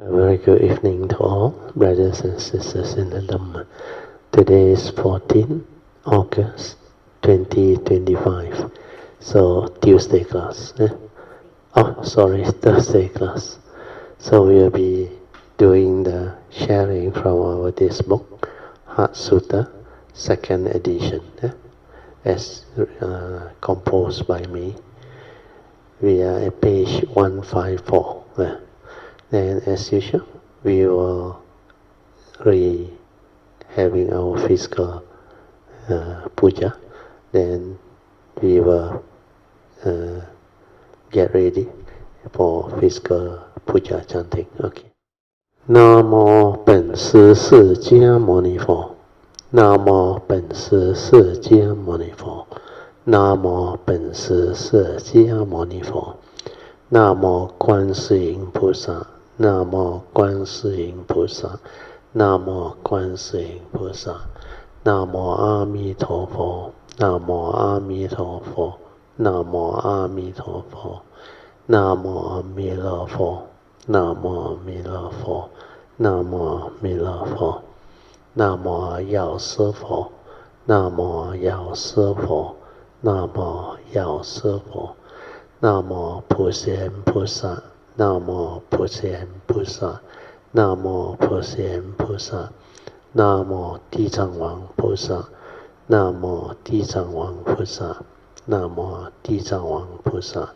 A very good evening to all brothers and sisters in the Dhamma. Today is 14 August 2025. So Tuesday class. Thursday class. So we'll be doing the sharing from our this book, Heart Sutra, second edition, as composed by me. We are at page 154. Then, as usual, we will having our physical puja. Then we will get ready for physical puja chanting. Okay. Namo 本师释迦牟尼佛。Namo 本师释迦牟尼佛。Namo 本师释迦牟尼佛。Namo 观世音菩萨。Namo 观世音菩萨。Namo 观世音菩萨。Namo 阿弥陀佛。Namo 阿弥陀佛。Namo 阿弥陀佛。Namo 阿弥陀佛。Namo 阿弥陀佛。Namo 阿弥陀佛。Namo 药师佛。Namo 药师佛。Namo 药师佛。Namo 普贤菩萨。Namo 普贤菩萨。Namo 普贤菩萨。Namo 地藏王菩萨。Namo 地藏王菩萨。Namo 地藏王菩萨。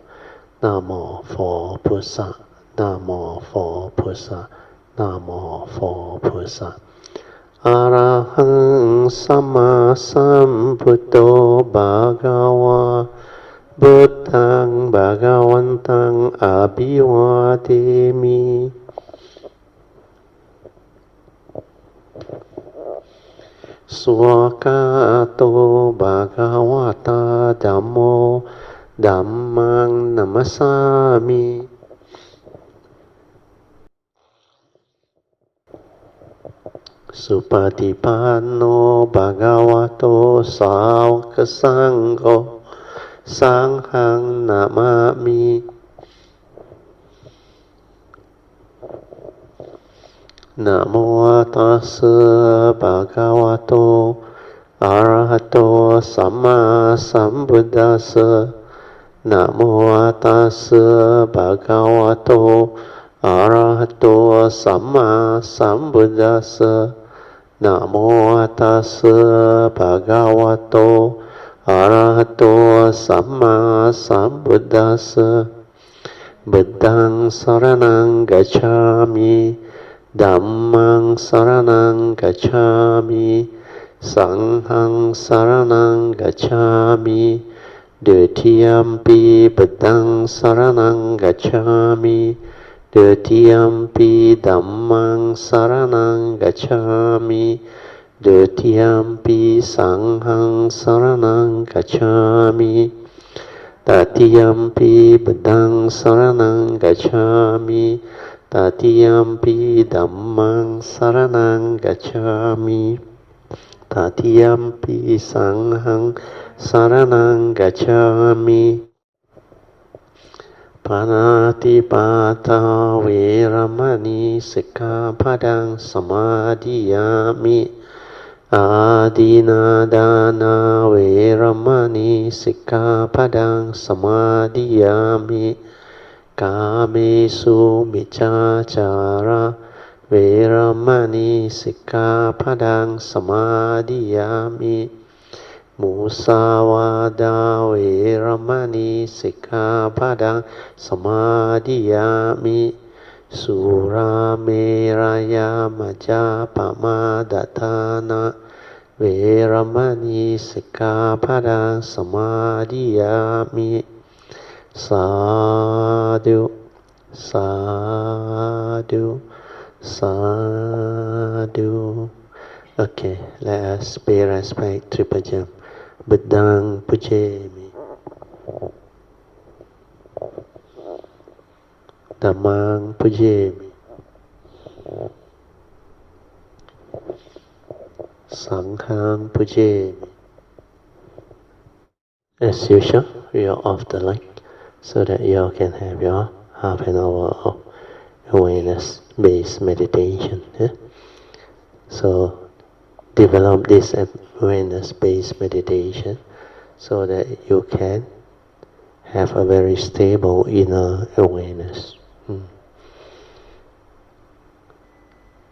Namo 佛菩萨。Namo 佛菩萨。Namo 佛菩萨。อะระหังสัมมาสัมพุทโธภะคะวะพุทธังภะคะวันตังอะภิวาเทมิสวากาโตภะคะวะตาธัมโมธัมมังนัมมัสสามิสุปฏิปันโนภะคะวะโตสาวกสังโฆสังฆังนะมามินะโมตัสสะภะคะวะโตอะระหะโตสัมมาสัมพุทธัสสะนะโมตัสสะภะคะวะโตอะระหะโตสัมมาสัมพุทธัสสะนะโมตัสสะภะคะวะโตอะระหะโตสัมมาสัมพุทธัสสะบุตตังสรณังกัจฉามิธัมมังสรณังกัจฉามิสังฆังสรณังกัจฉามิดุติยัมปิบุตตังสรณังกัจฉามิดุติยัมปิธัมมังสรณังกัจฉามิดุติยัมปิสังฆังสรณังกัจฉามิตติยัมปิบุตตังสรณังกัจฉามิตติยัมปิธัมมังสรณังกัจฉามิตติยัมปิสังฆังสรณังกัจฉามิปานาติปาตาเวรมณีสิกขาปะทังสมาธิยามิอาดินาดานาเวรมณีสิกขาปะทังสมาธิยามิกาเมสุมิจฉาจาระเวรมณีสิกขาปะทังสมาธิยามิมุสาวาดาเวรมณีสิกขาปะทังสมาธิยามิสุราเมรยามจาปมาดทานะเวรมณีสิกขาปะทังสมาธิยามิสาธุสาธุสาธุ Okay, let us pay respect triple jump. Buddhang pujemi Dhammang pujemi Sanghang pujemi. As usual, we are off the light so that you all can have your half an hour of awareness-based meditation. So develop this awareness-based meditation so that you can have a very stable inner awareness.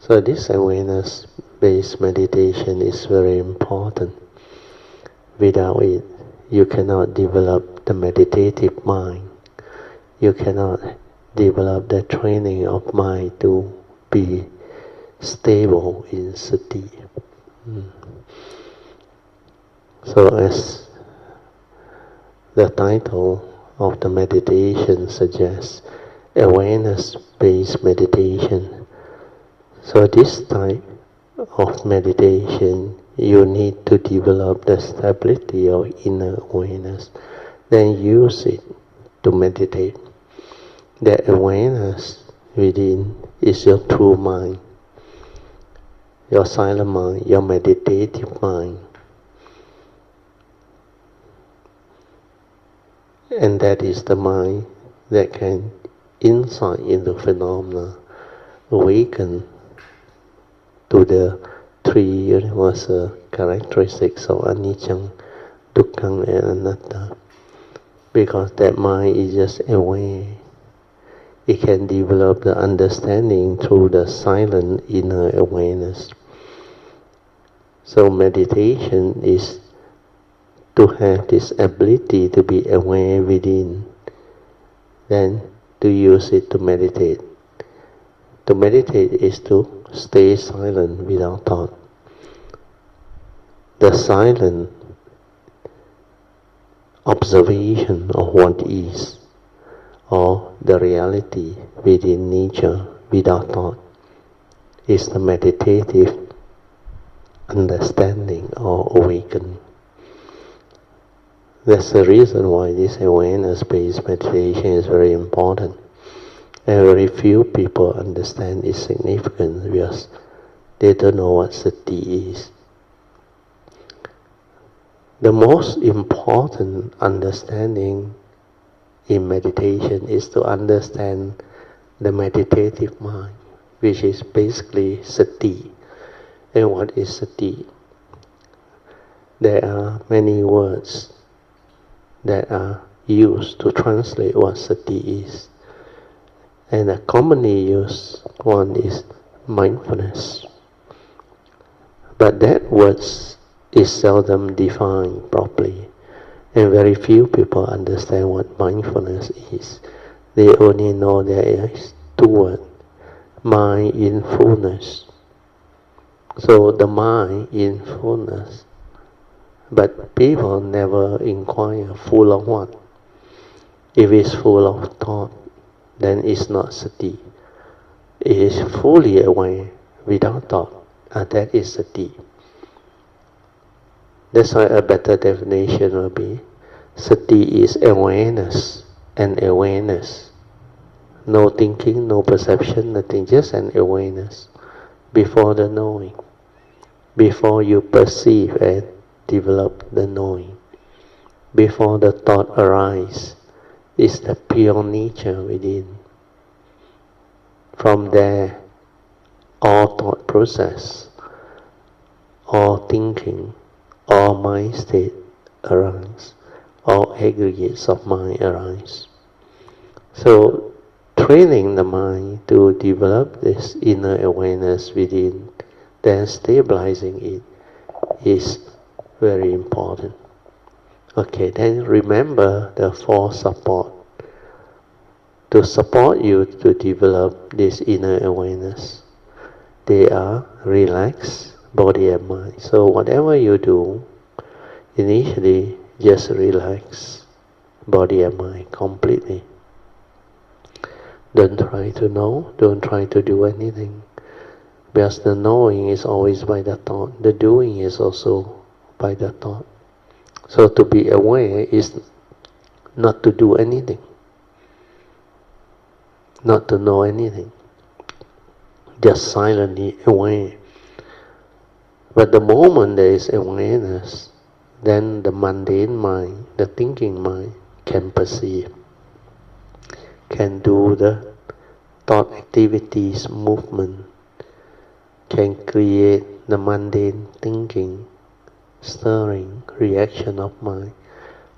So this awareness-based meditation is very important. Without it, you cannot develop the meditative mind. You cannot develop the training of mind to be stable in sati. So as the title of the meditation suggests, awareness-based meditation. So this type of meditation, you need to develop the stability of inner awareness, then use it to meditate. The awareness within is your true mind, your silent mind, your meditative mind. And that is the mind that can insight into phenomena, awaken to the three universal characteristics of anicca, dukkha and anatta. Because that mind is just aware. It can develop the understanding through the silent inner awareness. So meditation is to have this ability to be aware within, then to use it to meditate. To meditate is to stay silent without thought. The silent observation of what is, or the reality within nature without thought, is the meditative understanding or awakening. That's the reason why this awareness-based meditation is very important. And very few people understand its significance because they don't know what sati is. The most important understanding in meditation is to understand the meditative mind, which is basically sati. And what is sati? There are many words that are used to translate what sati is. And a commonly used one is mindfulness. But that word is seldom defined properly. And very few people understand what mindfulness is. They only know there is two words, mind in fullness. So the mind in fullness. But people never inquire full of what. If it's full of thought, then it's not sati. It is fully aware without thought, and that is sati. That's why a better definition will be, sati is awareness and awareness. No thinking, no perception, nothing, just an awareness before the knowing. Before you perceive and develop the knowing. Before the thought arises, is the pure nature within. From there, all thought process, all thinking, all mind state arise, all aggregates of mind arise. So, training the mind to develop this inner awareness within, then stabilizing it is very important. Okay, then remember the four support to support you to develop this inner awareness. They are relax body and mind. So whatever you do, initially just relax body and mind completely. Don't try to know, don't try to do anything. Because the knowing is always by the thought, the doing is also by the thought. So to be aware is not to do anything, not to know anything, just silently aware. But the moment there is awareness, then the mundane mind, the thinking mind, can perceive, can do the thought activities, movement, can create the mundane thinking, stirring, reaction of mind.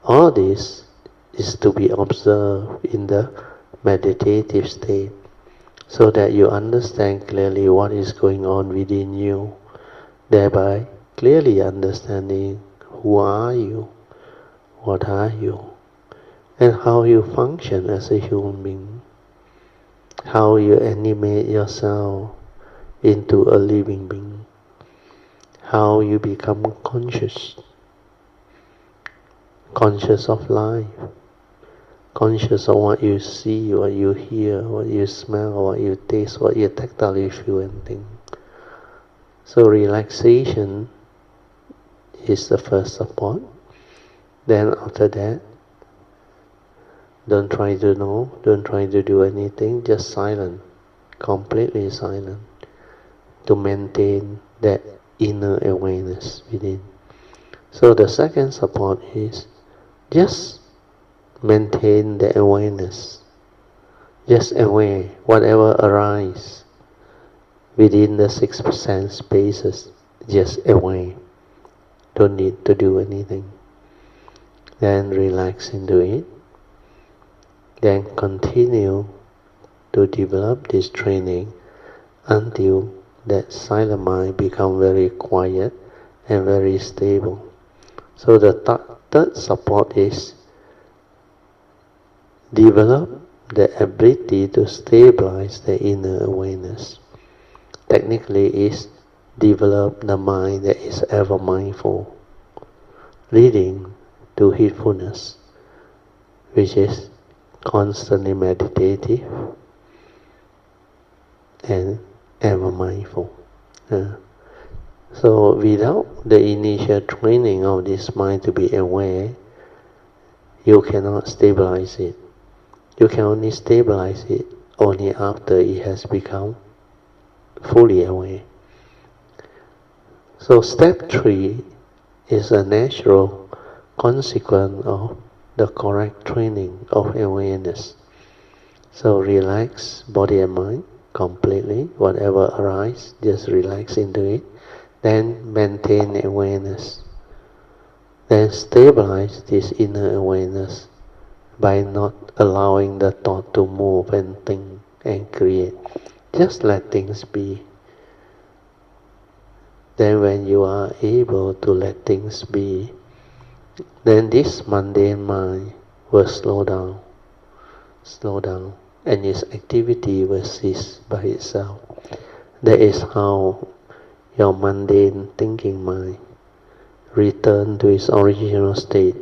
All this is to be observed in the meditative state, so that you understand clearly what is going on within you, thereby clearly understanding who are you, what are you, and how you function as a human being, how you animate yourself into a living being, how you become conscious of life, conscious of what you see, what you hear, what you smell, what you taste, what you tactile feel and think. So relaxation is the first support. Then after that, don't try to know, don't try to do anything, just silent, completely silent, to maintain that inner awareness within. So the second support is just maintain the awareness, just aware whatever arises within the 6% spaces, just aware, don't need to do anything. Then relax into it, then continue to develop this training until that silent mind become very quiet and very stable. So the third support is develop the ability to stabilize the inner awareness. Technically is develop the mind that is ever mindful, leading to heedfulness, which is constantly meditative and ever mindful. So without the initial training of this mind to be aware, you cannot stabilize it. You can only stabilize it only after it has become fully aware. So step 3 is a natural consequence of the correct training of awareness. So relax body and mind completely. Whatever arises, just relax into it. Then maintain awareness. Then stabilize this inner awareness by not allowing the thought to move and think and create. Just let things be. Then when you are able to let things be, then this mundane mind will slow down, and its activity will cease by itself. That is how your mundane thinking mind return to its original state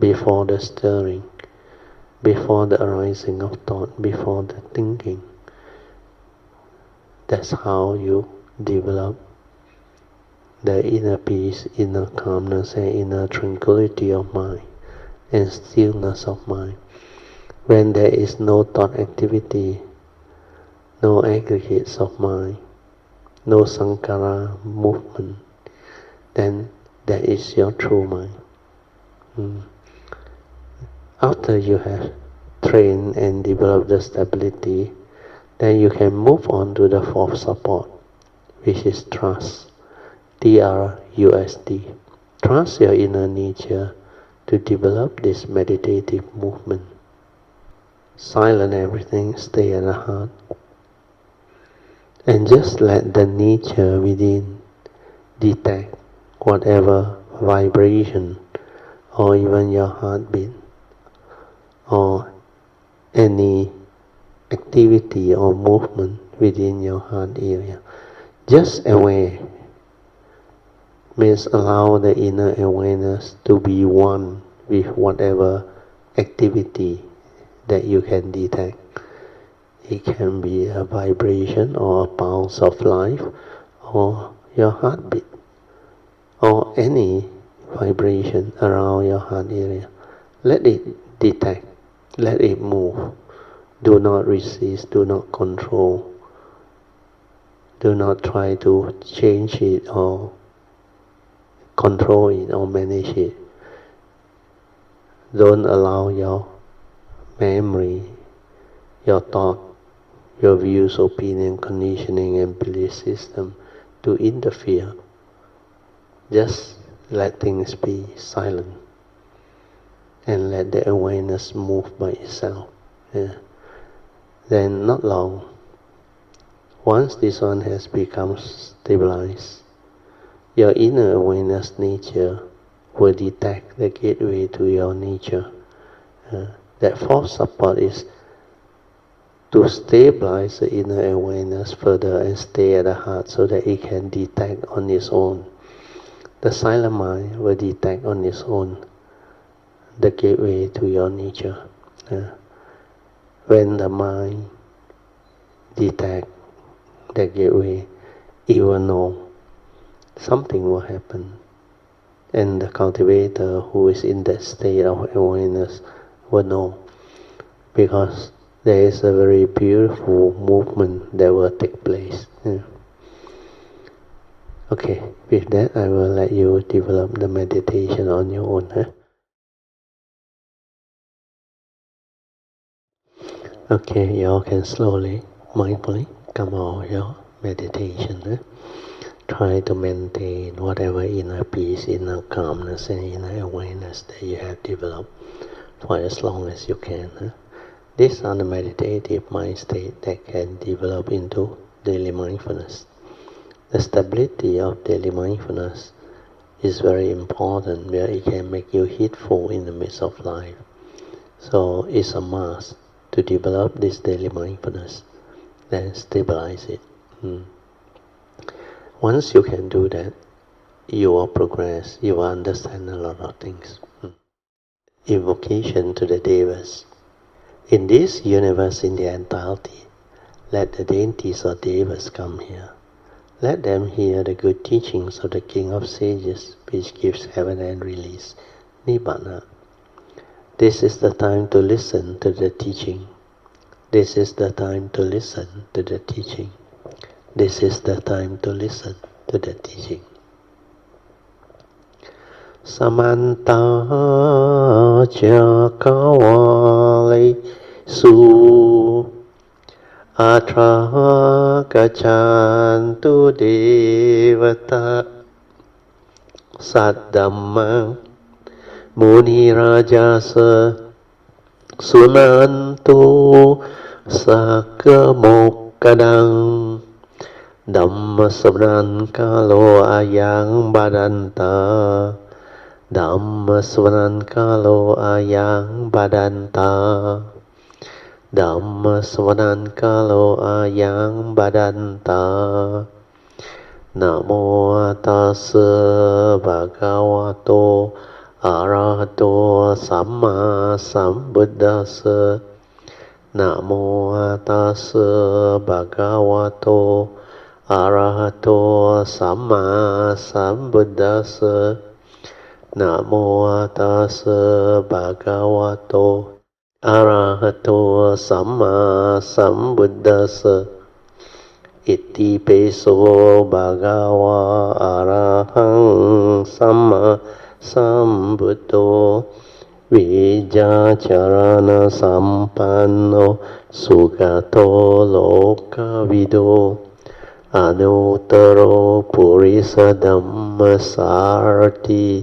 before the stirring, before the arising of thought, before the thinking. That's how you develop the inner peace, inner calmness, and inner tranquility of mind, and stillness of mind. When there is no thought activity, no aggregates of mind, no sankhara movement, then that is your true mind. After you have trained and developed the stability, then you can move on to the fourth support, which is trust. TRUST. Trust your inner nature to develop this meditative movement. Silent everything, stay at the heart. And just let the nature within detect whatever vibration or even your heartbeat or any activity or movement within your heart area. Just aware means allow the inner awareness to be one with whatever activity that you can detect. It can be a vibration or a pulse of life or your heartbeat or any vibration around your heart area. Let it detect, let it move. Do not resist, do not control. Do not try to change it or control it or manage it. Don't allow your memory, your thought, your views, opinion, conditioning, and belief system to interfere. Just let things be silent and let the awareness move by itself. Yeah. Then not long, once this one has become stabilized, your inner awareness nature will detect the gateway to your nature. That fourth support is to stabilize the inner awareness further and stay at the heart so that it can detect on its own. The silent mind will detect on its own the gateway to your nature. When the mind detects the gateway, it will know something will happen. And the cultivator who is in that state of awareness will know, because there is a very beautiful movement that will take place. Okay, with that I will let you develop the meditation on your own. Okay, you all can slowly, mindfully come out of your meditation. Try to maintain whatever inner peace, inner calmness, and inner awareness that you have developed for as long as you can. These are the meditative mind state that can develop into daily mindfulness. The stability of daily mindfulness is very important, where it can make you heedful in the midst of life. So it's a must to develop this daily mindfulness, then stabilize it. Once you can do that, you will progress, you will understand a lot of things. Invocation to the Devas. In this universe in the entirety, let the deities or Devas come here. Let them hear the good teachings of the King of Sages, which gives heaven and release, Nibbana. This is the time to listen to the teaching. This is the time to listen to the teaching. This is the time to listen to the teaching. Samanta Chakawalesu Atra Gachantu Devata Saddhamma Muni Rajasa Sunantu Sakamokadang Dhamma Savanan Kalo Ayang Badanta Dhamma Savanan Kalo Ayang Badanta Dhamma Savanan Kalo Ayang Badanta Namo Tassa Bhagavato Arahato Samma Sambuddhassa Namo Tassa Bhagavato Arahato Samma Sambuddhassa Namo Tassa Bhagavato Arahato Samma Sambuddhassa Iti peso Bhagava Arahang Samma Sambuddho Vijacharana Sampanno Sugato Lokavido Anuttaro Purisa Dhammasarti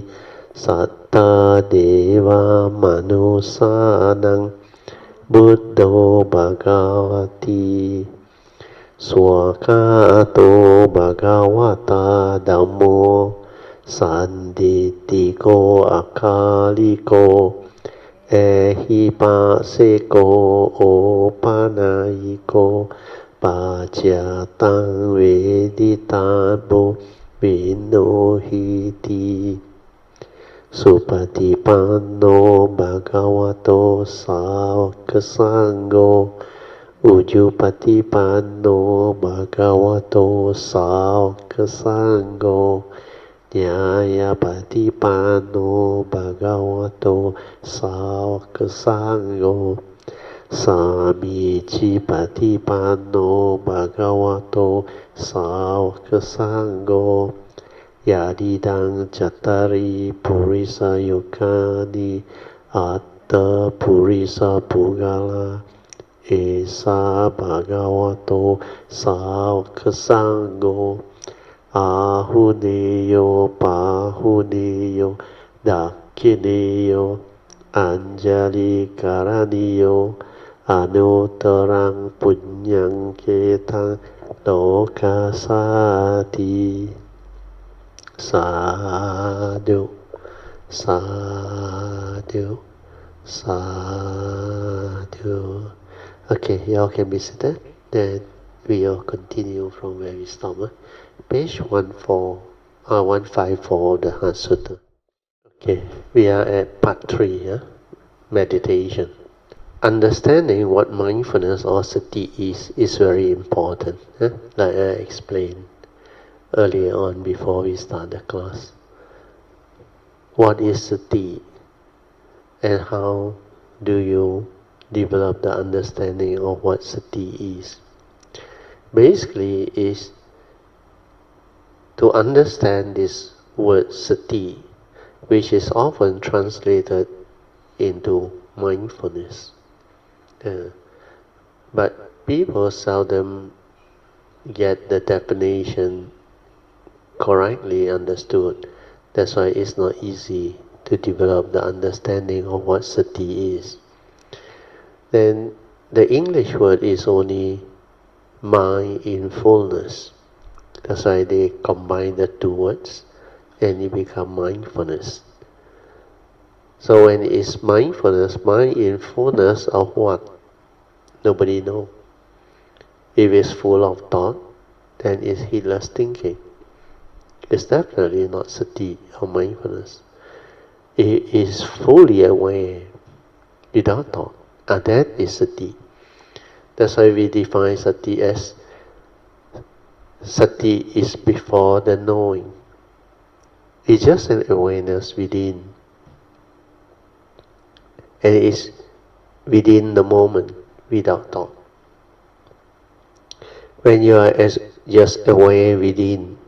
Satta Deva Manusanang Buddho Bhagavati Swakato Bhagavata Dhammo Sanditiko Akaliko Ehipaseko Opanayiko Pachyatang Veditabo Vinohiti Supatipanno Bhagavato Sāvaka Ujupatipanno Bhagavato Sāvaka Nyayapatipanno Bhagavato Sāvaka Samicipatipanno Bhagavato Sāvaka Yadidang Cattari Purisa Yukani Atta Purisa Pugala Esa bhagavato sāvaka sangho Ahuneyo pahuneyo dakhineyo anjali karaniyo anuttarang punyang ketang lokasati. Sadhu, sadhu, sadhu. Okay, y'all can be seated. Then we'll continue from where we stop. Page 154 of the Heart Sutra. Okay, we are at part 3, meditation. Understanding what mindfulness or sati is very important, like I explained earlier on before we start the class. What is sati and how do you develop the understanding of what sati is? Basically, is to understand this word sati, which is often translated into mindfulness. But people seldom get the definition correctly understood. That's why it's not easy to develop the understanding of what sati is. Then the English word is only mind in fullness. That's why they combine the two words and it becomes mindfulness. So when it is mindfulness, mind in fullness of what? Nobody knows. If it's full of thought, then it's heedless thinking. It's definitely not sati or mindfulness. It is fully aware without thought. And that is sati. That's why we define sati as sati is before the knowing. It's just an awareness within. And it is within the moment, without thought. When you are just aware within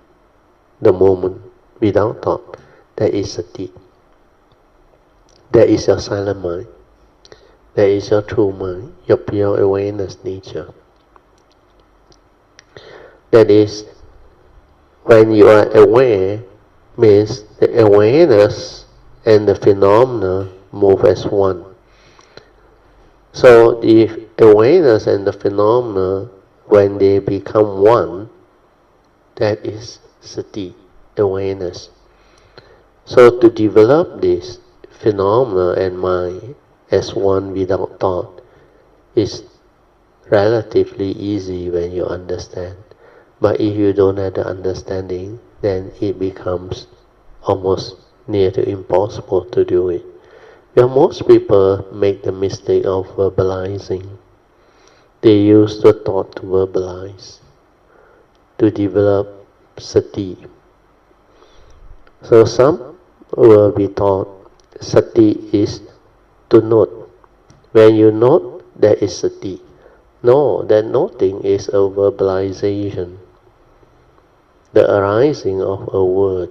the moment, without thought, that is sati. That is your silent mind. That is your true mind, your pure awareness nature. That is, when you are aware, means the awareness and the phenomena move as one. So the awareness and the phenomena, when they become one, that is sati, awareness. So to develop this phenomena and mind as one without thought is relatively easy when you understand. But if you don't have the understanding, then it becomes almost near to impossible to do it. Well, most people make the mistake of verbalizing. They use the thought to verbalize, to develop sati. So some will be taught sati is to note. When you note, that is sati. No, that noting is a verbalization. The arising of a word,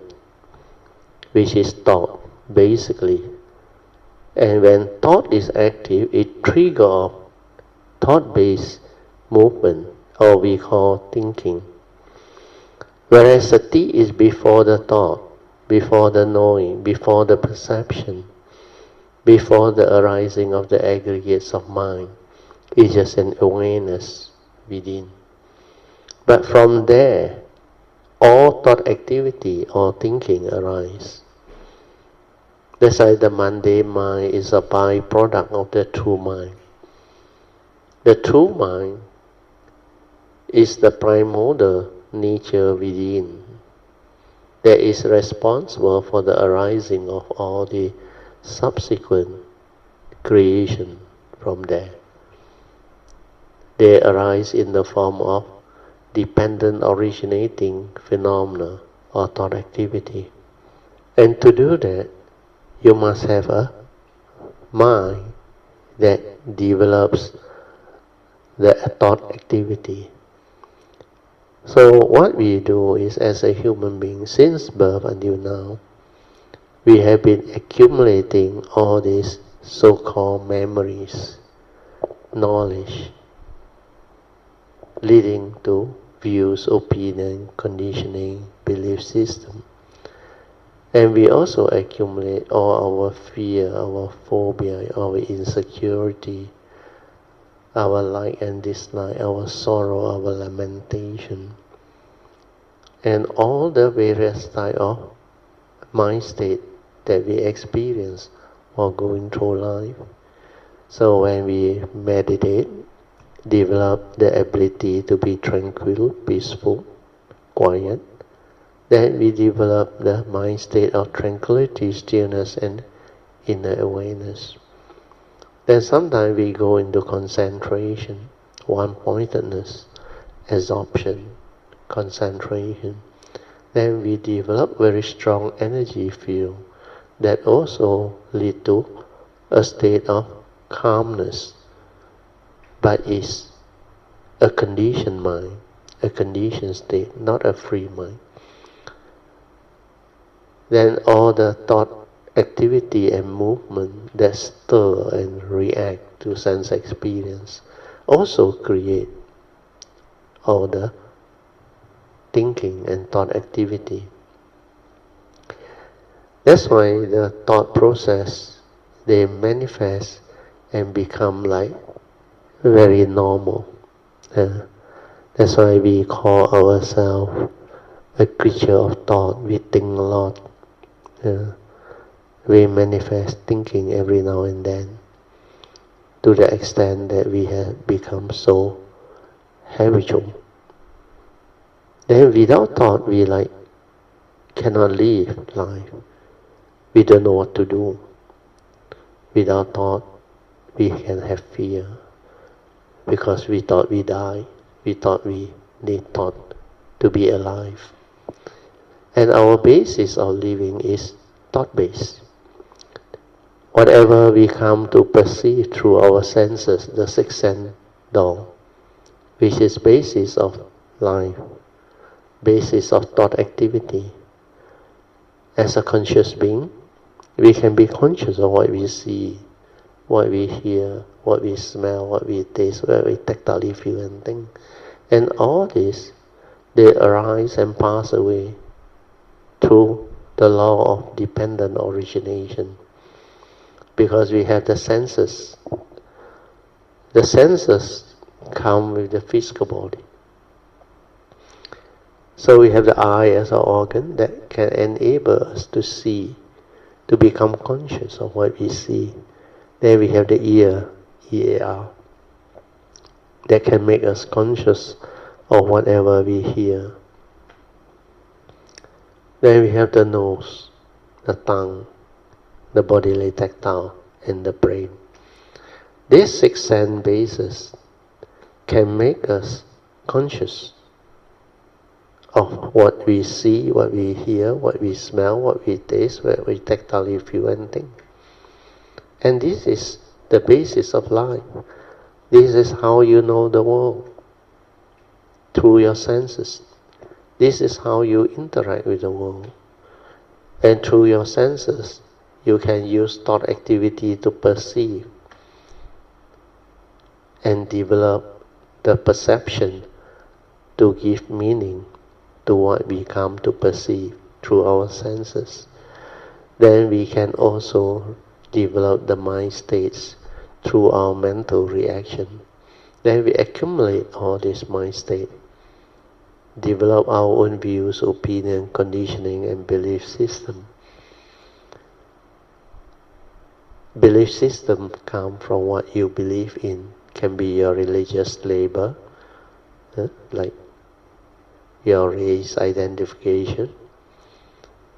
which is thought, basically. And when thought is active, it triggers thought-based movement, or we call thinking. Whereas sati is before the thought, before the knowing, before the perception, before the arising of the aggregates of mind. It's just an awareness within. But from there, all thought activity or thinking arise. That's why the mundane mind is a byproduct of the true mind. The true mind is the primordial nature within that is responsible for the arising of all the subsequent creation from there. They arise in the form of dependent originating phenomena or thought activity. And to do that, you must have a mind that develops the thought activity. So what we do is, as a human being, since birth until now, we have been accumulating all these so-called memories, knowledge, leading to views, opinion, conditioning, belief system. And we also accumulate all our fear, our phobia, our insecurity, our like and dislike, our sorrow, our lamentation, and all the various type of mind state that we experience while going through life. So when we meditate, develop the ability to be tranquil, peaceful, quiet, then we develop the mind state of tranquility, stillness, and inner awareness. Then sometimes we go into concentration, one-pointedness, absorption, concentration. Then we develop very strong energy field that also lead to a state of calmness, but is a conditioned mind, a conditioned state, not a free mind. Then all the thought, activity and movement that stir and react to sense experience also create all the thinking and thought activity. That's why the thought process, they manifest and become like very normal. That's why we call ourselves a creature of thought. We think a lot. We manifest thinking every now and then, to the extent that we have become so habitual. Then without thought, we cannot live life. We don't know what to do. Without thought, we can have fear, because we thought we die. We thought we need thought to be alive. And our basis of living is thought-based. Whatever we come to perceive through our senses, the sixth sense door, which is basis of life, basis of thought activity. As a conscious being, we can be conscious of what we see, what we hear, what we smell, what we taste, what we tactile feel and think. And all this, they arise and pass away through the law of dependent origination. Because we have the senses. The senses come with the physical body. So we have the eye as an organ that can enable us to see, to become conscious of what we see. Then we have the ear, EAR, that can make us conscious of whatever we hear. Then we have the nose, the tongue, the bodily tactile, and the brain. These six sense bases can make us conscious of what we see, what we hear, what we smell, what we taste, what we tactile feel and think. And this is the basis of life. This is how you know the world, through your senses. This is how you interact with the world. And through your senses, you can use thought activity to perceive and develop the perception to give meaning to what we come to perceive through our senses. Then we can also develop the mind states through our mental reaction. Then we accumulate all this mind state, develop our own views, opinion, conditioning, and belief system. Belief system come from what you believe in. Can be your religious label, like your race identification,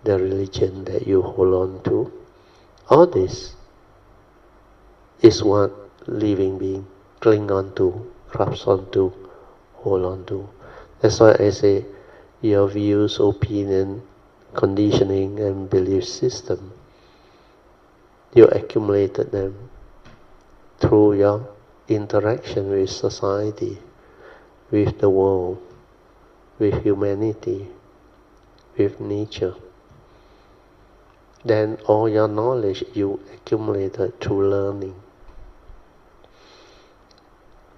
the religion that you hold on to. All this is what living being cling on to, grasp on to, hold on to. That's why I say your views, opinion, conditioning, and belief system, you accumulated them through your interaction with society, with the world, with humanity, with nature. Then all your knowledge you accumulated through learning.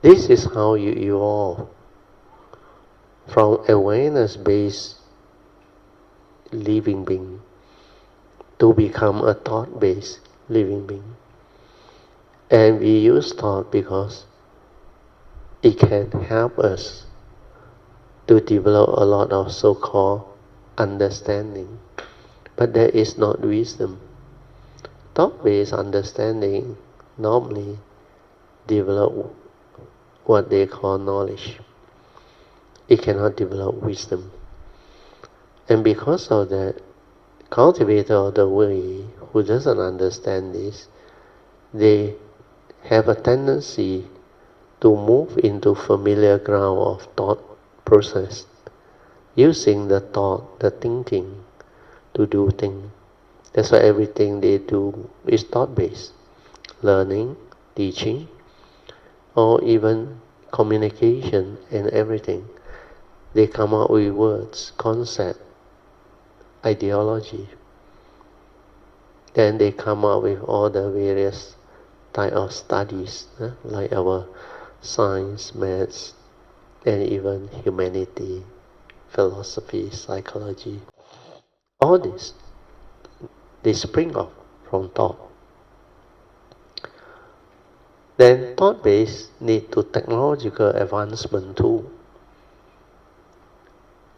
This is how you evolve. from awareness-based living being to become a thought-based living being. And we use thought because it can help us to develop a lot of so-called understanding. But there is not wisdom. Thought-based understanding normally develop what they call knowledge. It cannot develop wisdom. And because of that, cultivator of the way who doesn't understand this, they have a tendency to move into familiar ground of thought process, using the thought, the thinking, to do things. That's why everything they do is thought-based. Learning, teaching, or even communication and everything. They come up with words, concept, ideology. Then they come up with all the various type of studies, like our science, maths, and even humanity, philosophy, psychology. All this, they spring off from thought. Then thought-based need to technological advancement too.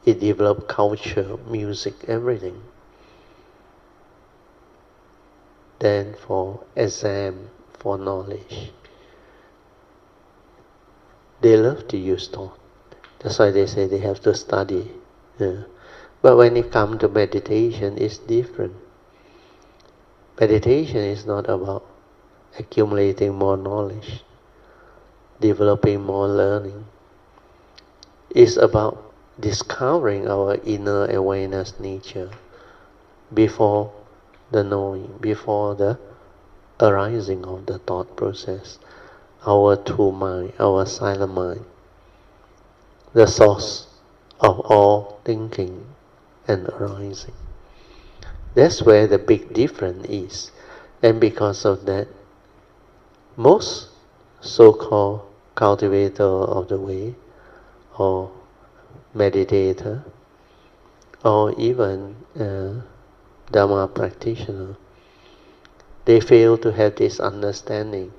It develop culture, music, everything. Then for exam, for knowledge, they love to use thought. That's why they say they have to study. Yeah. But when it comes to meditation, it's different. Meditation is not about accumulating more knowledge, developing more learning. It's about discovering our inner awareness nature before the knowing, before the arising of the thought process. Our true mind, our silent mind, the source of all thinking and arising. That's where the big difference is. And because of that, most so-called cultivator of the way, or meditator, or even Dhamma practitioner, they fail to have this understanding.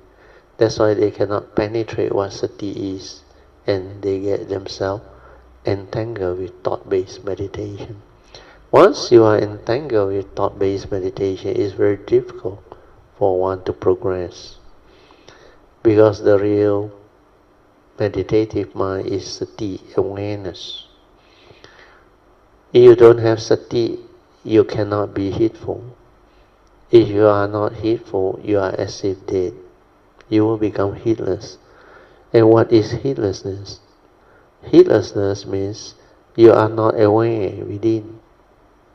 That's why they cannot penetrate what sati is, and they get themselves entangled with thought-based meditation. Once you are entangled with thought-based meditation, it's very difficult for one to progress. Because the real meditative mind is sati, awareness. If you don't have sati, you cannot be heedful. If you are not heedful, you are as if dead. You will become heedless. And what is heedlessness? Heedlessness means you are not aware within.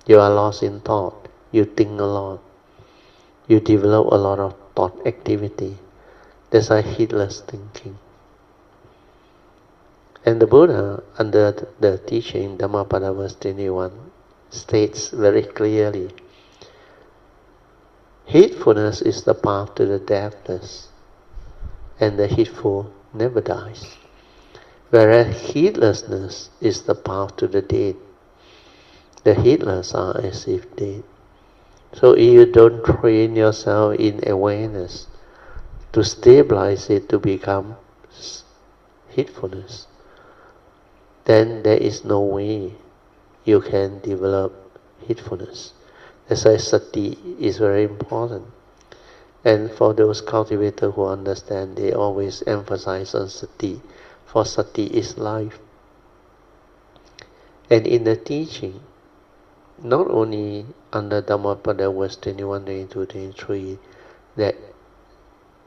You are lost in thought. You think a lot. You develop a lot of thought activity. That's why heedless thinking. And the Buddha, under the teaching Dhammapada verse 21, states very clearly, heedfulness is the path to the deathless, and the heedful never dies. Whereas heedlessness is the path to the dead. The heedless are as if dead. So if you don't train yourself in awareness to stabilize it to become heedfulness, then there is no way you can develop heedfulness. That's why sati is very important. And for those cultivators who understand, they always emphasize on sati, for sati is life. And in the teaching, not only under Dhammapada verse 21, 22, 23, that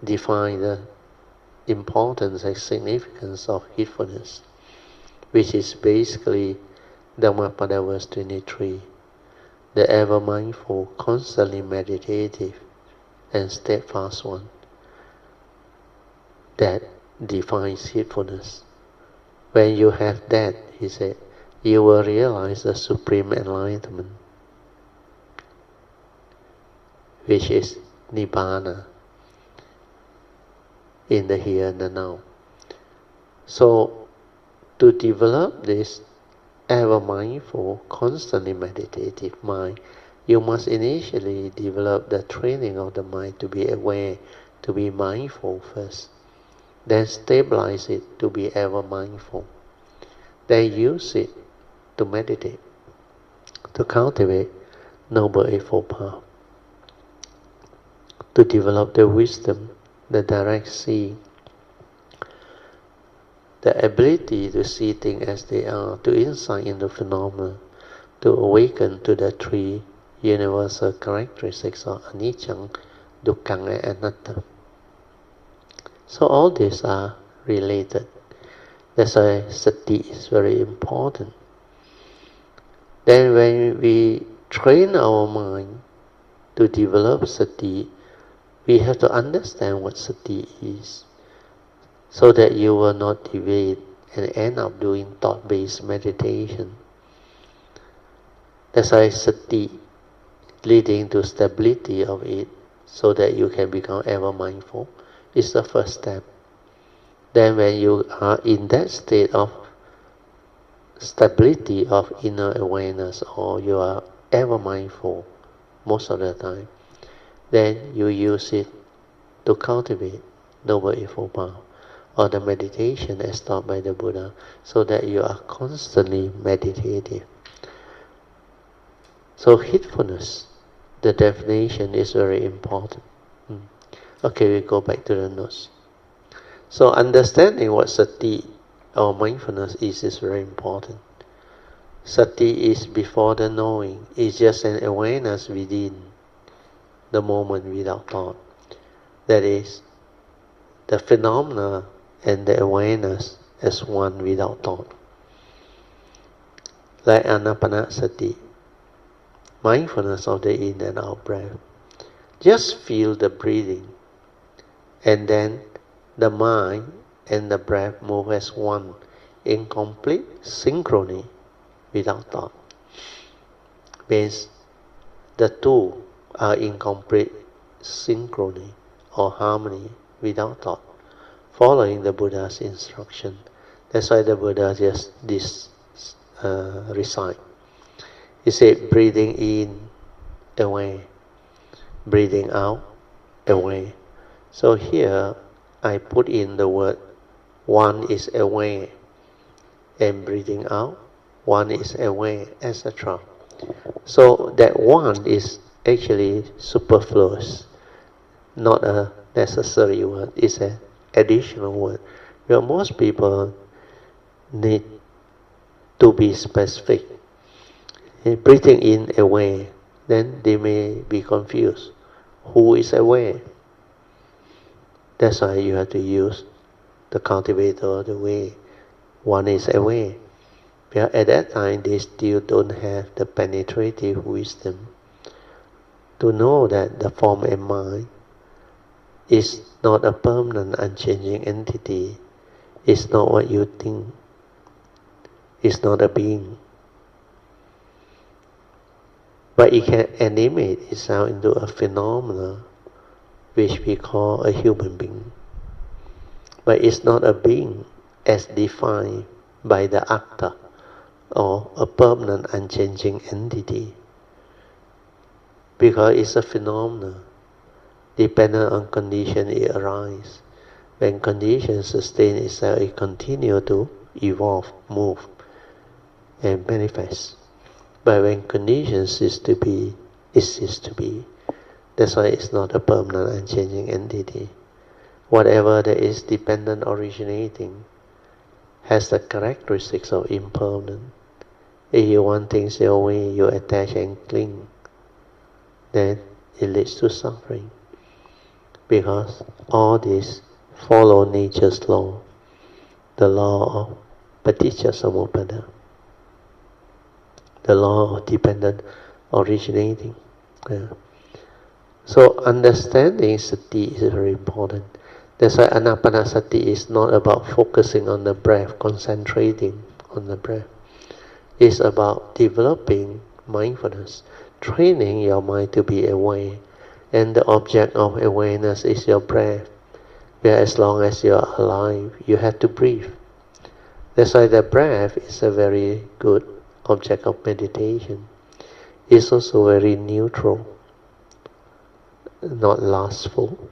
define the importance and significance of heedfulness, which is basically Dhammapada verse 23, the ever mindful, constantly meditative, and steadfast one. That defines heedfulness. When you have that, he said, you will realize the supreme enlightenment, which is Nibbana, in the here and the now. So, to develop this ever mindful, constantly meditative mind, you must initially develop the training of the mind to be aware, to be mindful first. Then stabilize it to be ever mindful. Then use it to meditate, to cultivate Noble Eightfold Path, to develop the wisdom, the direct seeing, the ability to see things as they are, to insight into phenomena, to awaken to the three universal characteristics of anicca, dukkha, and anatta. So all these are related. That's why sati is very important. Then when we train our mind to develop sati, we have to understand what sati is, so that you will not deviate and end up doing thought-based meditation. That's why sati, leading to stability of it, so that you can become ever mindful, is the first step. Then when you are in that state of stability of inner awareness, or you are ever mindful most of the time, then you use it to cultivate Noble Eightfold Path, or the meditation as taught by the Buddha, so that you are constantly meditative. So heedfulness, the definition is very important. Okay, we go back to the notes. So understanding what sati or mindfulness is very important. Sati is before the knowing, it's just an awareness within the moment without thought. That is, the phenomena and the awareness as one without thought. Like anapanasati, mindfulness of the in and out breath. Just feel the breathing, and then the mind and the breath move as one in complete synchrony without thought. Means the two are in complete synchrony or harmony without thought, following the Buddha's instruction. That's why the Buddha just recite. He said, breathing in, away. Breathing out, away. So here, I put in the word, one is away. And breathing out, one is away, etc. So that one is actually superfluous, not a necessary word. It's an additional word. Where most people need to be specific. Breathing in away, then they may be confused. Who is away? That's why you have to use the cultivator of the way. One is away. But at that time, they still don't have the penetrative wisdom to know that the form and mind is not a permanent, unchanging entity. It's not what you think. It's not a being. But it can animate itself into a phenomena which we call a human being. But it's not a being as defined by the actor or a permanent, unchanging entity. Because it's a phenomena. Dependent on condition, it arises. When conditions sustain itself, it continues to evolve, move, and manifest. But when conditions cease to be, it ceases to be. That's why it's not a permanent, unchanging entity. Whatever that is dependent, originating, has the characteristics of impermanent. If you want things your way, you attach and cling, then it leads to suffering. Because all this follow nature's law, the law of paticca samuppada, the law of dependent originating. So understanding sati is very important. That's why anapanasati is not about focusing on the breath, concentrating on the breath. It's about developing mindfulness, training your mind to be aware. And the object of awareness is your breath. Where as long as you are alive, you have to breathe. That's why the breath is a very good object of meditation is also very neutral, not lustful,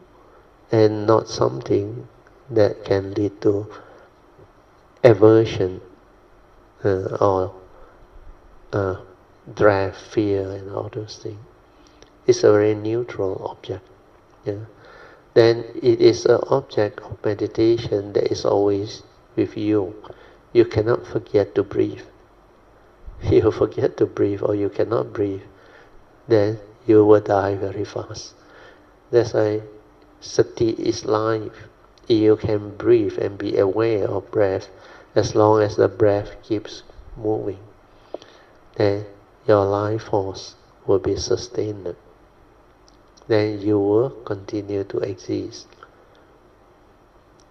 and not something that can lead to aversion or dread, fear, and all those things. It's a very neutral object. Yeah. Then it is an object of meditation that is always with you. You cannot forget to breathe. If you forget to breathe or you cannot breathe, then you will die very fast. That's why sati is life. You can breathe and be aware of breath as long as the breath keeps moving. Then your life force will be sustained. Then you will continue to exist.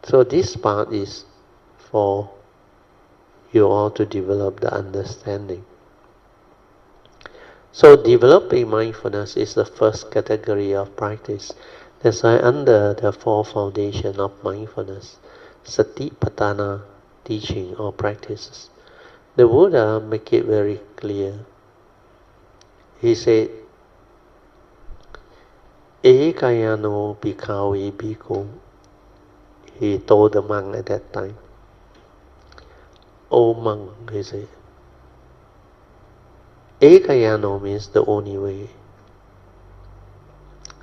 So this part is for you all to develop the understanding. So developing mindfulness is the first category of practice. That's why under the four foundations of mindfulness, Satipatthana teaching or practices, the Buddha make it very clear. He said, Ekayano bhikkhave bhikkhu. He told the monk at that time, O monk, he said, Ekayano means the only way.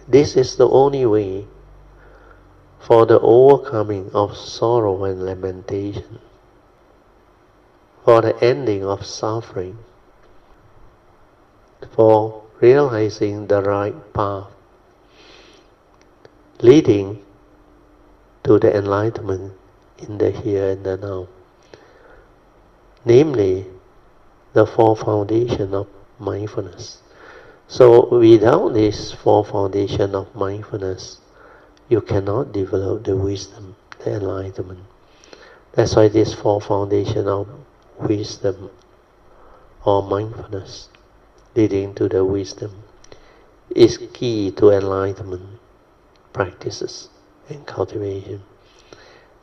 This is the only way for the overcoming of sorrow and lamentation, for the ending of suffering, for realizing the right path, leading to the enlightenment in the here and the now. Namely, the four foundations of mindfulness. So without this four foundations of mindfulness, you cannot develop the wisdom, the enlightenment. That's why this four foundations of wisdom or mindfulness leading to the wisdom is key to enlightenment practices and cultivation.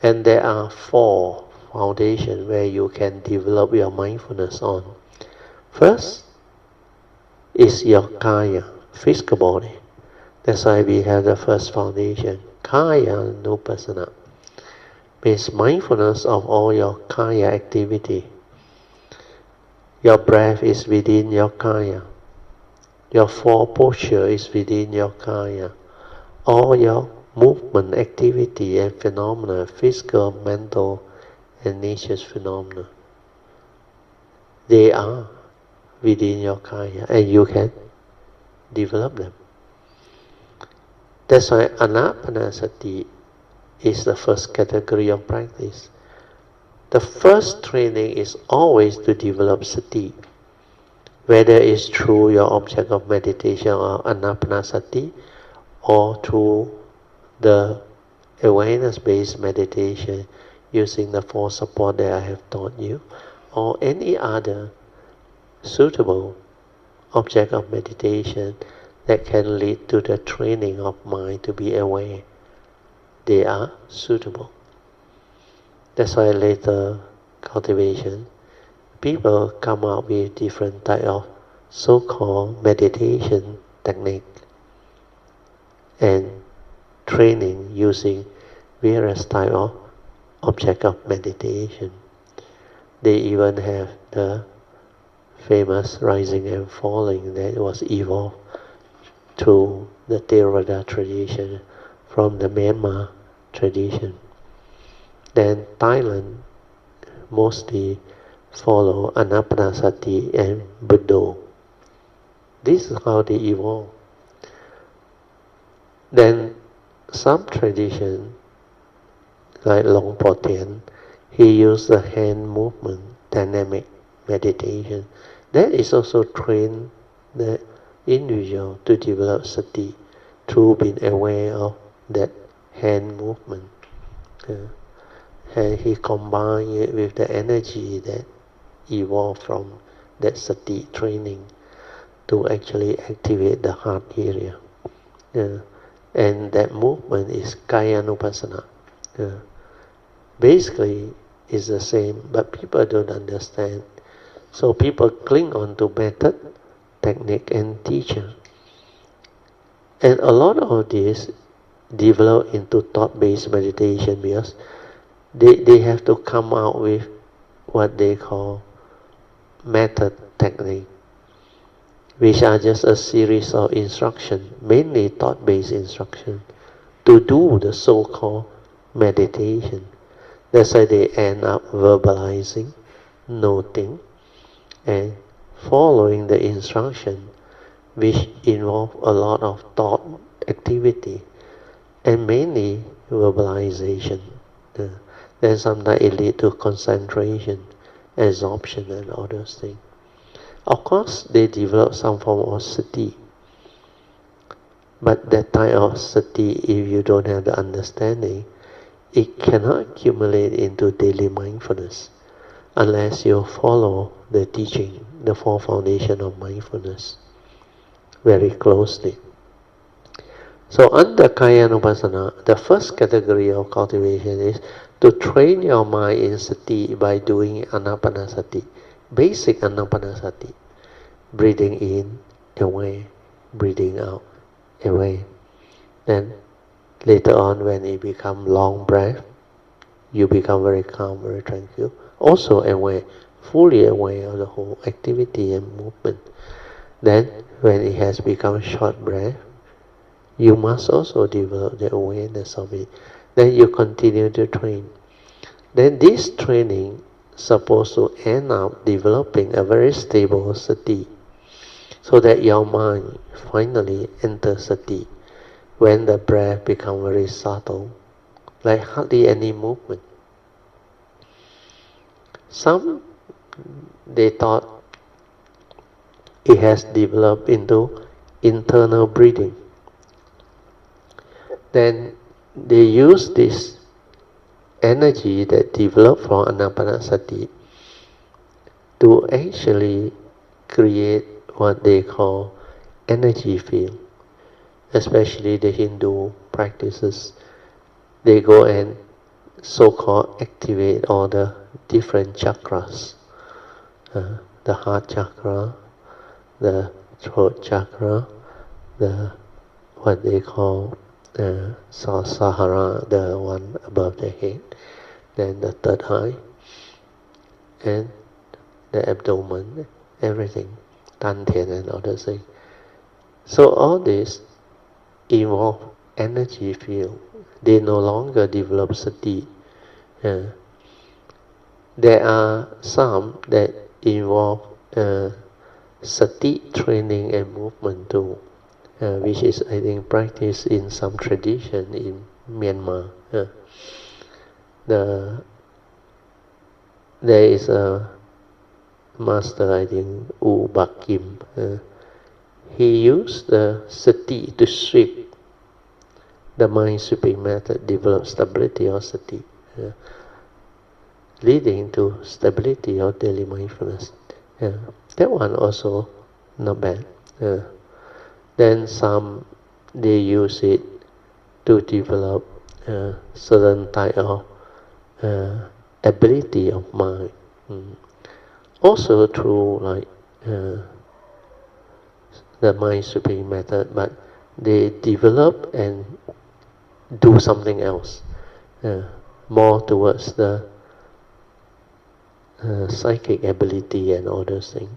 And there are four foundations where you can develop your mindfulness on. First is your kaya, physical body. That's why we have the first foundation, kaya nupassana. Means mindfulness of all your kaya activity. Your breath is within your kaya. Your four posture is within your kaya. All your movement, activity and phenomena, physical, mental and nature's phenomena, they are within your kaya and you can develop them. That's why anapanasati is the first category of practice. The first training is always to develop sati, whether it's through your object of meditation or anapanasati or through the awareness-based meditation using the four support that I have taught you, or any other suitable object of meditation that can lead to the training of mind to be aware. They are suitable. That's why later cultivation, people come up with different type of so-called meditation technique and training using various type of object of meditation. They even have the famous rising and falling that was evolved through the Theravada tradition from the Myanmar tradition. Then Thailand mostly follow Anapanasati and Buddha. This is how they evolve. Then some tradition, like Long Po Tien, he used the hand movement, dynamic meditation. That is also train the individual to develop sati through being aware of that hand movement. And he combined it with the energy that evolved from that sati training to actually activate the heart area. And that movement is kaya nupassana. Basically, it's the same, but people don't understand. So people cling on to method, technique, and teacher. And a lot of this develop into thought-based meditation because they have to come out with what they call method, technique, which are just a series of instructions, mainly thought-based instruction, to do the so-called meditation. That's why they end up verbalizing, noting, and following the instruction, which involve a lot of thought activity, and mainly verbalization. Then sometimes it leads to concentration, absorption, and all those things. Of course, they develop some form of sati. But that type of sati, if you don't have the understanding, it cannot accumulate into daily mindfulness unless you follow the teaching, the four foundations of mindfulness very closely. So under Kayanupasana, the first category of cultivation is to train your mind in sati by doing anapanasati, basic anapanasati, breathing in, away, breathing out, away. Then later on when it becomes long breath, you become very calm, very tranquil. Also aware, fully aware of the whole activity and movement. Then when it has become short breath, you must also develop the awareness of it. Then you continue to train. Then this training is supposed to end up developing a very stable sati, so that your mind finally enters sati when the breath becomes very subtle, like hardly any movement. Some, they thought it has developed into internal breathing. Then they use this energy that developed from anapanasati to actually create what they call energy field. Especially the Hindu practices, they go and so-called activate all the different chakras, the heart chakra, the throat chakra, the what they call Sahara, the one above the head, then the third eye, and the abdomen, everything, Dantian and other things. So all this involve energy field. They no longer develop sati. There are some that involve sati training and movement too, which is, I think, practiced in some tradition in Myanmar. There is a master, I think, U Bak Kim. He used the sati to sweep. The mind sweeping method develops stability of sati, leading to stability of daily mindfulness. That one also not bad. Then some, they use it to develop certain type of ability of mind. Also through like the mind sweeping method, but they develop and do something else, more towards the psychic ability and all those things.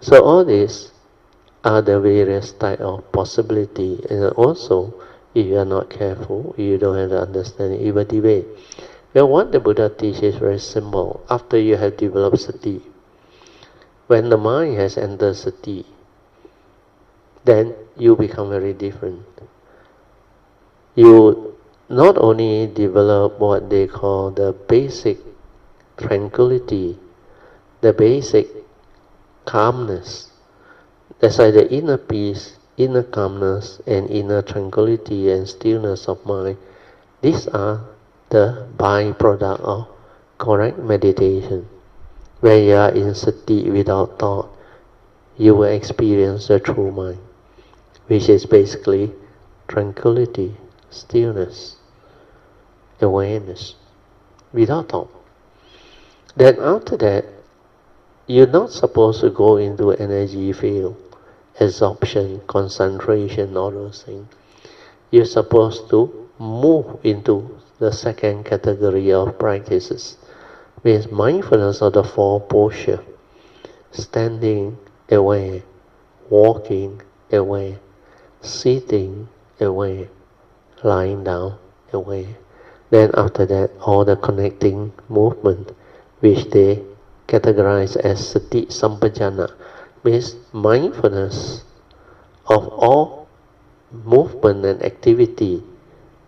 So all these are the various type of possibility, and also if you are not careful, you don't have the understanding, it will debate. Well, what the Buddha teaches is very simple. After you have developed sati, when the mind has entered sati, then you become very different. You not only develop what they call the basic tranquility, the basic calmness. That's why the inner peace, inner calmness, and inner tranquility and stillness of mind, these are the byproduct of correct meditation. When you are in sati without thought, you will experience the true mind, which is basically tranquility, stillness, awareness, without thought. Then after that, You're not supposed to go into energy field, absorption, concentration, all those things. You're supposed to move into the second category of practices, means mindfulness of the four posture, standing away, walking away, sitting away, lying down away. Then after that, all the connecting movement, which they categorize as sati sampajana, means mindfulness of all movement and activity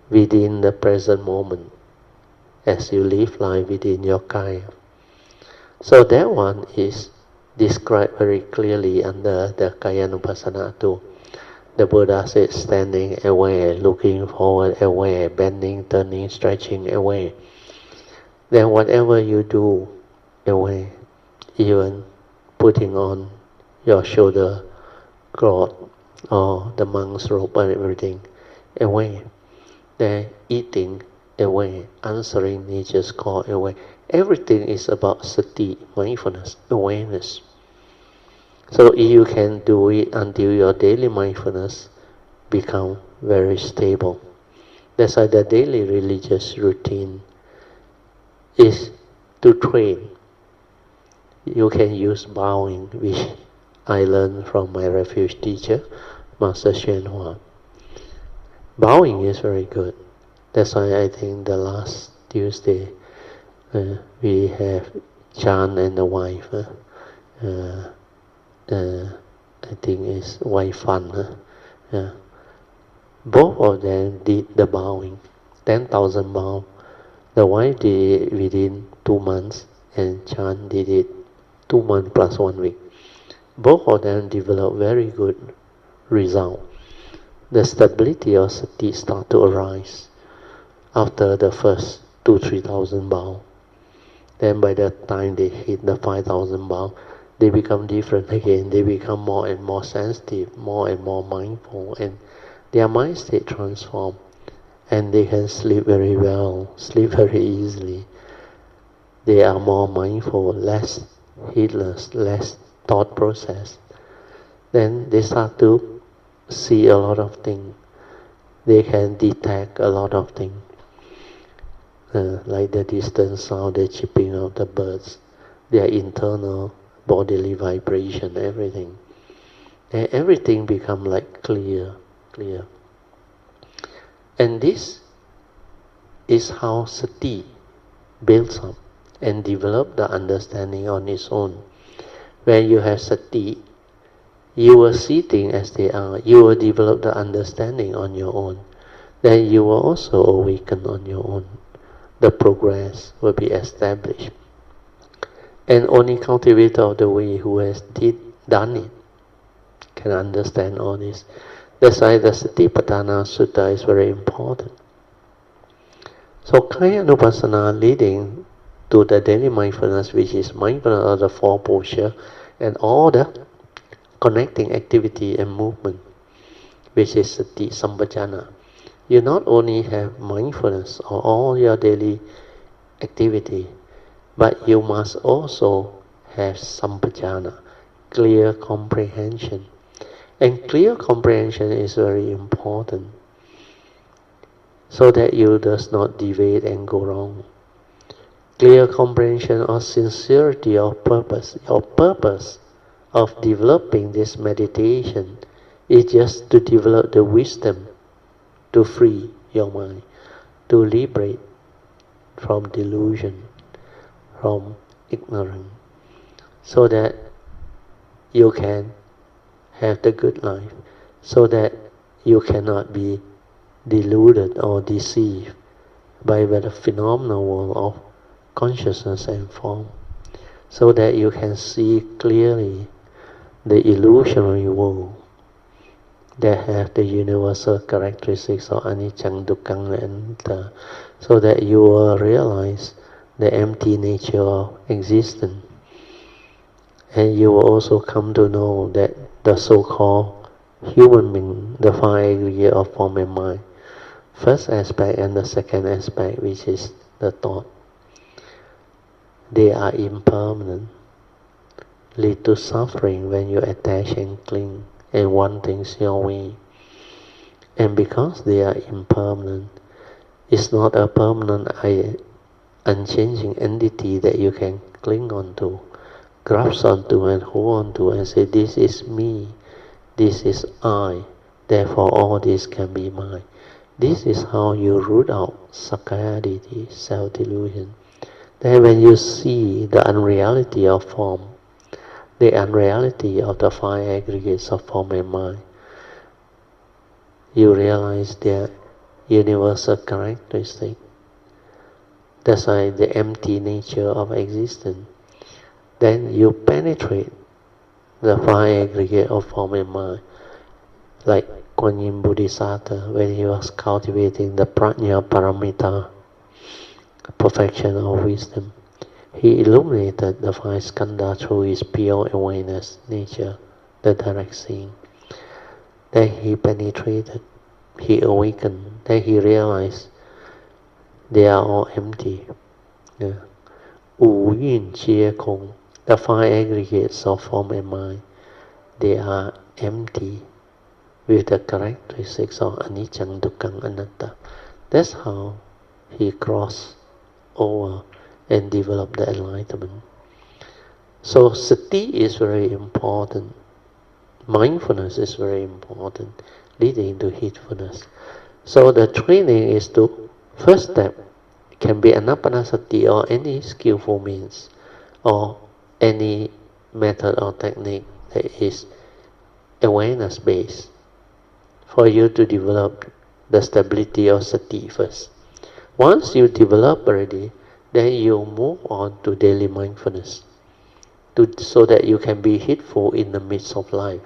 within the present moment as you live life within your kaya. So that one is described very clearly under the Kayanupassana too. The Buddha said standing away, looking forward away, bending, turning, stretching away. Then whatever you do away, even putting on your shoulder cloth or the monk's robe and everything, away. Then eating away, answering nature's call away. Everything is about sati, mindfulness, awareness. So if you can do it until your daily mindfulness become very stable. That's why the daily religious routine is to train. You can use bowing, which I learned from my refuge teacher, Master Xuan Hua. Bowing is very good. That's why I think the last Tuesday we have Chan and the wife. I think it's Wai Fun. Both of them did the bowing, 10,000 bow. The wife did it within 2 months, and Chan did it 2 months plus 1 week. Both of them developed very good result. The stability of sati start to arise after the first 2,000-3,000 bow. Then by the time they hit the 5,000 bow, they become different again. They become more and more sensitive, more and more mindful, and their mind state transform, and they can sleep very well, sleep very easily. They are more mindful, less heedless, less thought process. Then they start to see a lot of things. They can detect a lot of things, like the distant sound, the chirping of the birds, their internal bodily vibration, everything. And everything become like clear. And this is how sati builds up and develop the understanding on its own. When you have sati, you will see things as they are. You will develop the understanding on your own. Then you will also awaken on your own. The progress will be established. And only cultivator of the way who has done it can understand all this. That's why the Satipatthana Sutta is very important. So Kayanupassana leading to the daily mindfulness, which is mindfulness of the four posture and all the connecting activity and movement, which is Sati Sampajana. You not only have mindfulness of all your daily activity, but you must also have sampajana, clear comprehension. And clear comprehension is very important, so that you does not deviate and go wrong. Clear comprehension or sincerity of purpose. Your purpose of developing this meditation is just to develop the wisdom to free your mind, to liberate from delusion, from ignorance, so that you can have the good life, so that you cannot be deluded or deceived by the phenomenal world of consciousness and form, so that you can see clearly the illusionary world that have the universal characteristics of anicca, dukkha, and anatta, so that you will realize the empty nature of existence. And you will also come to know that the so-called human being, the five aggregate of form and mind, first aspect and the second aspect, which is the thought, they are impermanent. lead to suffering when you attach and cling and want things your way. And because they are impermanent, it's not a permanent, unchanging entity that you can cling on to, grasp onto and hold on to and say, this is me, this is I, therefore all this can be mine. This is how you root out Sakkaya Ditthi, self-delusion. Then when you see the unreality of form, the unreality of the five aggregates of form and mind, you realize their universal characteristic. That's why the empty nature of existence. Then you penetrate the five aggregate of form and mind, like Kuan Yin Bodhisattva when he was cultivating the Prajna Paramita, perfection of wisdom. He illuminated the five skandha through his pure awareness, nature, the direct seeing. Then he penetrated, he awakened, then he realized they are all empty. Wu Yin Jie Kong, the five aggregates of form and mind, they are empty with the characteristics of anicca, dukkha, anatta. That's how he crossed over and developed the enlightenment. So sati is very important. Mindfulness is very important, leading to heedfulness. So the training is to, first step, can be anapanasati or any skillful means, or any method or technique that is awareness based, for you to develop the stability of sati first. Once you develop already, then you move on to daily mindfulness, so that you can be heedful in the midst of life.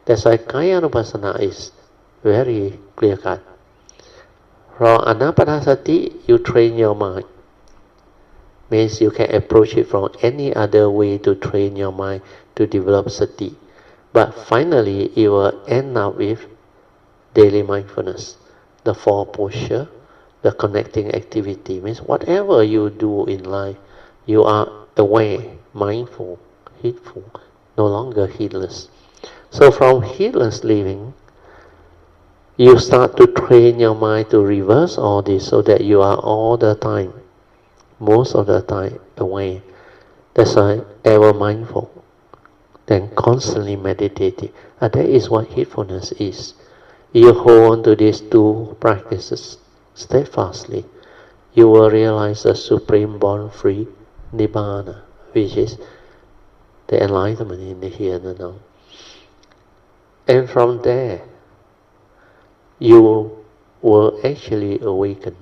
That's why Kayanupassana is very clear cut. From Anapanasati, you train your mind. Means you can approach it from any other way to train your mind to develop sati. But finally, it will end up with daily mindfulness, the four posture, the connecting activity. Means whatever you do in life, you are aware, mindful, heedful, no longer heedless. So from heedless living, you start to train your mind to reverse all this, so that you are all the time, most of the time, aware. That's why ever mindful, then constantly meditative. And that is what heedfulness is. You hold on to these two practices steadfastly, you will realize the supreme born-free Nibbana, which is the enlightenment in the here and now. And from there, you will actually awaken.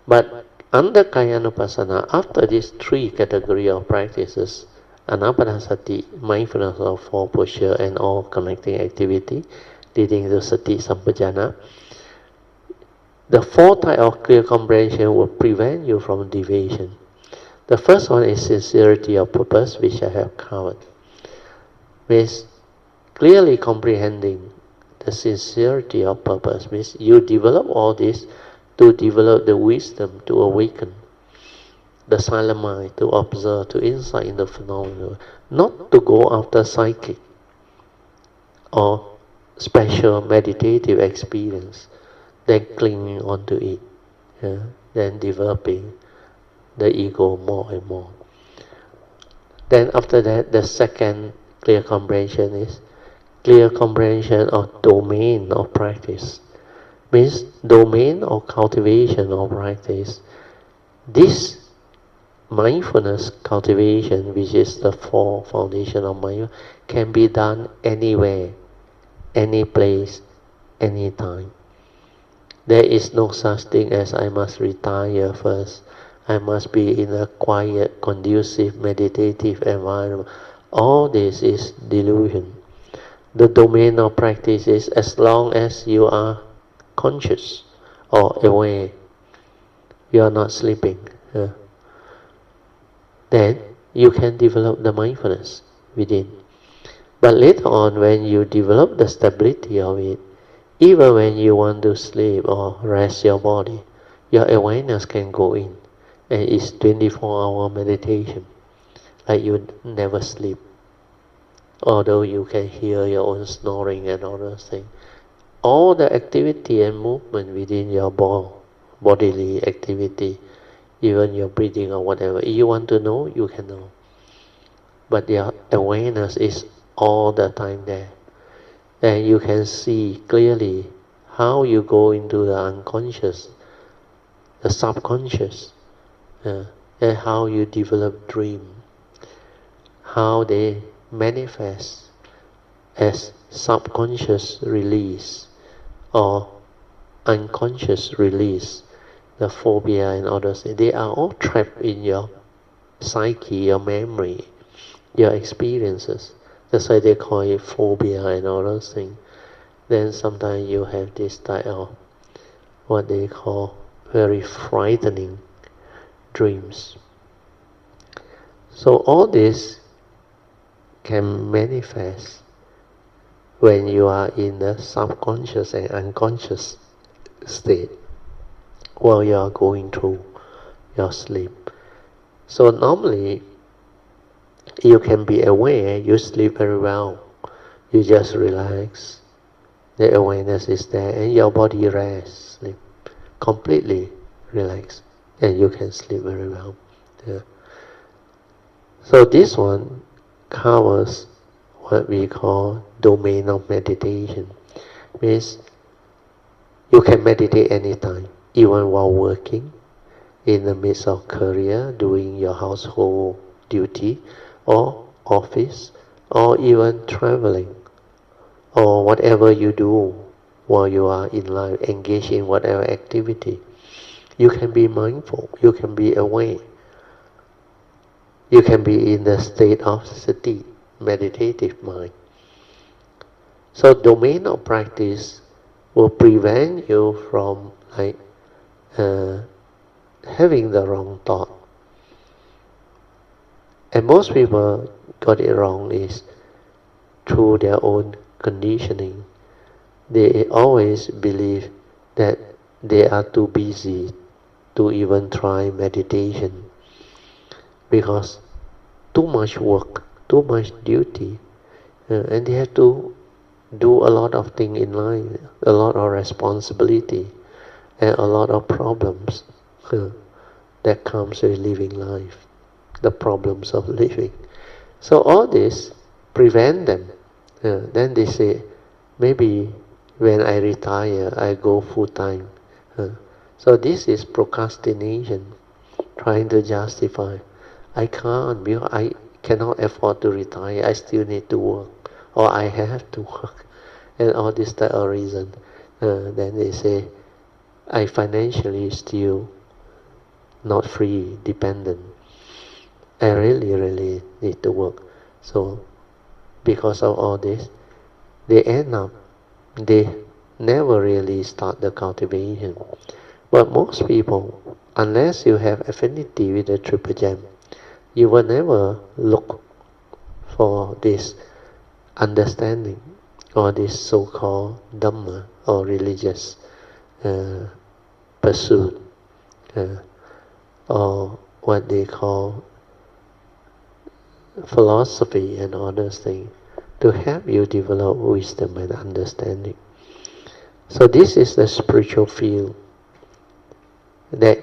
But under Kayanupassana, after these three categories of practices, Anapanasati, mindfulness of four posture and all connecting activity, leading to Sati Sampajana, the four type of clear comprehension will prevent you from deviation. The first one is sincerity of purpose, which I have covered. Means clearly comprehending the sincerity of purpose. Means you develop all this to develop the wisdom to awaken the silent mind, to observe, to insight in the phenomenon, not to go after psychic or special meditative experience, then clinging onto it, then developing the ego more and more. Then after that, the second clear comprehension is clear comprehension of domain of practice. Means domain of cultivation or practice. This mindfulness cultivation, which is the four foundation of mindfulness, can be done anywhere, any place, any time. There is no such thing as I must retire first, I must be in a quiet, conducive, meditative environment. All this is delusion. The domain of practice is as long as you are conscious or aware, you are not sleeping. Then you can develop the mindfulness within. But later on, when you develop the stability of it, even when you want to sleep or rest your body, your awareness can go in, and it's 24-hour meditation, like you never sleep. although you can hear your own snoring and all those things. All the activity and movement within your bodily activity, even your breathing or whatever, if you want to know, you can know. But your awareness is all the time there. And you can see clearly how you go into the unconscious, the subconscious, and how you develop dream, how they manifest as subconscious release or unconscious release, the phobia and others. They are all trapped in your psyche, your memory, your experiences. That's why they call it phobia and all those things. Then sometimes you have this type of what they call very frightening dreams. So all this can manifest when you are in the subconscious and unconscious state while you are going through your sleep. So normally you can be aware, you sleep very well, you just relax, the awareness is there and your body rests, sleep completely relaxed, and you can sleep very well. So this one covers what we call domain of meditation. Means you can meditate anytime, even while working, in the midst of career, doing your household duty, or office, or even traveling, or whatever you do while you are in life, engage in whatever activity. You can be mindful, you can be aware. You can be in the state of sati, meditative mind. So domain of practice will prevent you from having the wrong thought. And most people got it wrong is through their own conditioning. They always believe that they are too busy to even try meditation because too much work, too much duty, and they have to do a lot of things in life, a lot of responsibility, and a lot of problems that comes with living life, the problems of living. So all this prevent them. Then they say, maybe when I retire, I go full time. So this is procrastination, trying to justify. I can't because I cannot afford to retire. I still need to work, or I have to work, and all this type of reason. Then they say, I financially still not free, dependent. I really need to work. So because of all this, they end up, they never really start the cultivation. But most people, unless you have affinity with the Triple Gem, you will never look for this understanding or this so-called Dhamma or religious pursuit or what they call philosophy and all those things to help you develop wisdom and understanding. So this is the spiritual field that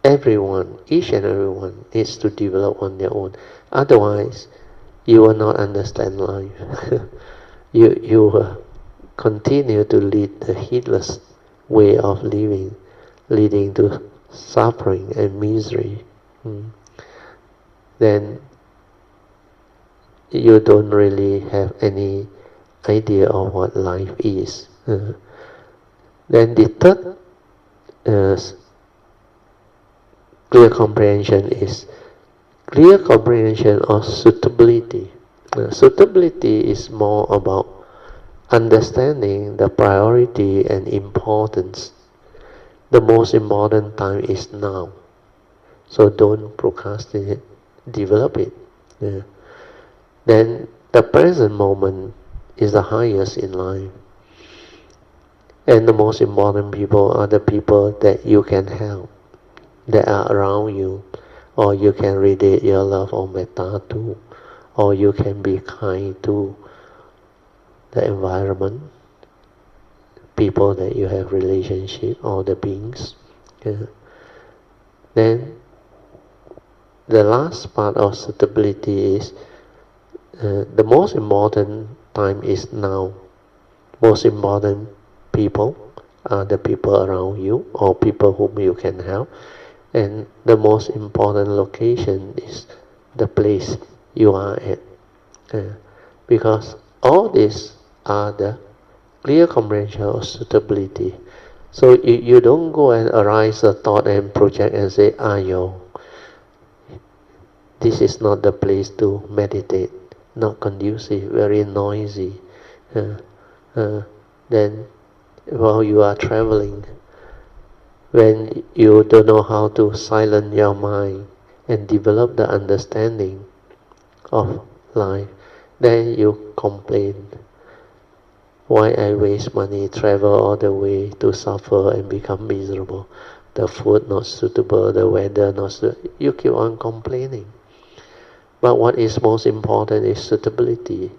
everyone, each and everyone needs to develop on their own. Otherwise, you will not understand life. you will continue to lead the heedless way of living, leading to suffering and misery. Then you don't really have any idea of what life is. Then the third clear comprehension is clear comprehension of suitability. Suitability is more about understanding the priority and importance. The most important time is now. So don't procrastinate, develop it. Then the present moment is the highest in life. And the most important people are the people that you can help, that are around you, or you can radiate your love or metta to, or you can be kind to the environment, people that you have relationship, or the beings. Yeah. Then the last part of suitability is the most important time is now. Most important people are the people around you or people whom you can help, and the most important location is the place you are at. Because all these are the clear comprehension of suitability. So you don't go and arise a thought and project and say, yo, this is not the place to meditate, not conducive, very noisy. Then while you are traveling, when you don't know how to silence your mind and develop the understanding of life, then you complain. Why I waste money, travel all the way to suffer and become miserable? The food not suitable, the weather not suitable. You keep on complaining. But what is most important is suitability.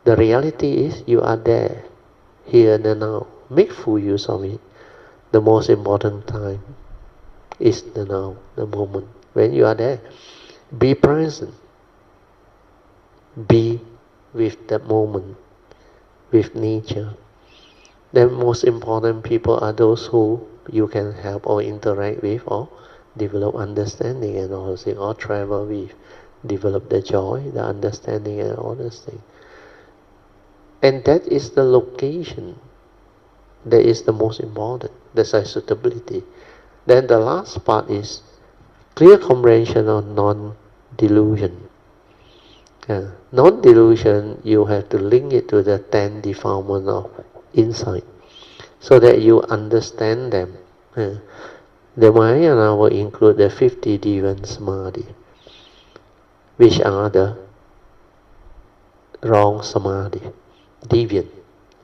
The reality is you are there, here and now. Make full use of it. The most important time is the now, the moment. When you are there, be present. Be with that moment, with nature. The most important people are those who you can help or interact with or develop understanding and all those things, or travel with, develop the joy, the understanding and all those things. And that is the location that is the most important. That's suitability. Then the last part is clear comprehension of non-delusion. Non-delusion, you have to link it to the 10 defilements of insight, so that you understand them. The Mahayana will include the 50 deviant samadhi, which are the wrong samadhi, deviant,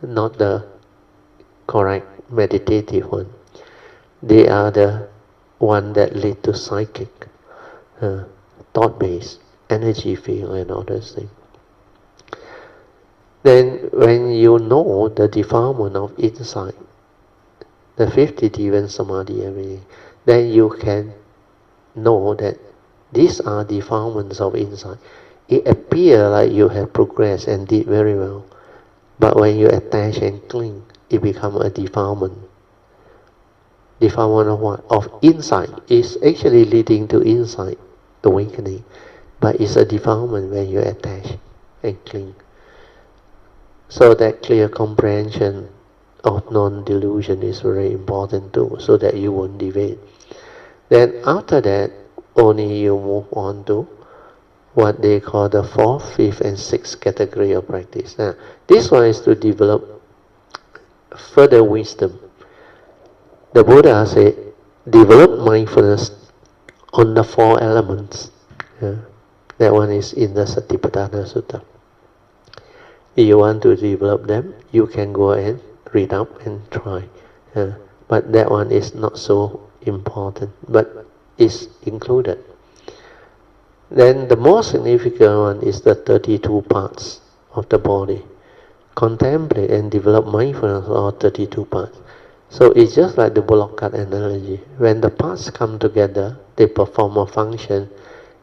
not the correct meditative one. They are the one that lead to psychic, thought-based, energy field and all those things. Then when you know the defilement of insight, the 50 deviant samadhi everything, then you can know that these are defilements of insight. It appears like you have progressed and did very well, but when you attach and cling, it becomes a defilement. Defilement of what? Of insight. Is actually leading to insight, awakening, but it's a defilement when you attach and cling. So that clear comprehension of non-delusion is very important too, so that you won't deviate. Then after that, only you move on to what they call the 4th, 5th and 6th category of practice. Now, this one is to develop further wisdom. The Buddha said, develop mindfulness on the 4 elements. That one is in the Satipatthana Sutta. If you want to develop them, you can go and read up and try. But that one is not so important, but is included. Then the most significant one is the 32 parts of the body. Contemplate and develop mindfulness on 32 parts. So it's just like the bullock cart analogy. When the parts come together, they perform a function,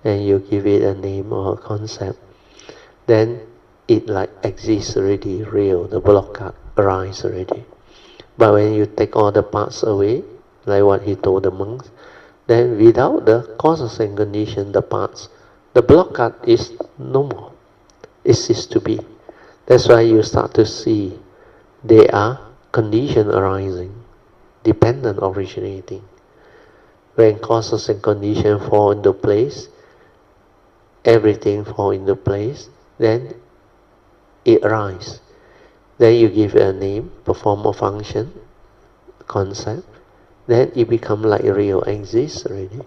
and you give it a name or a concept. Then it like exists already, real. The bullock cart arises already. But when you take all the parts away, like what he told the monks, then without the causes and conditions, the parts, the bullock cart is no more. It ceases to be. That's why you start to see they are condition arising, dependent originating. When causes and conditions fall into place, everything fall into place, then it arises. Then you give it a name, perform a function, concept, then it becomes like real, exists already.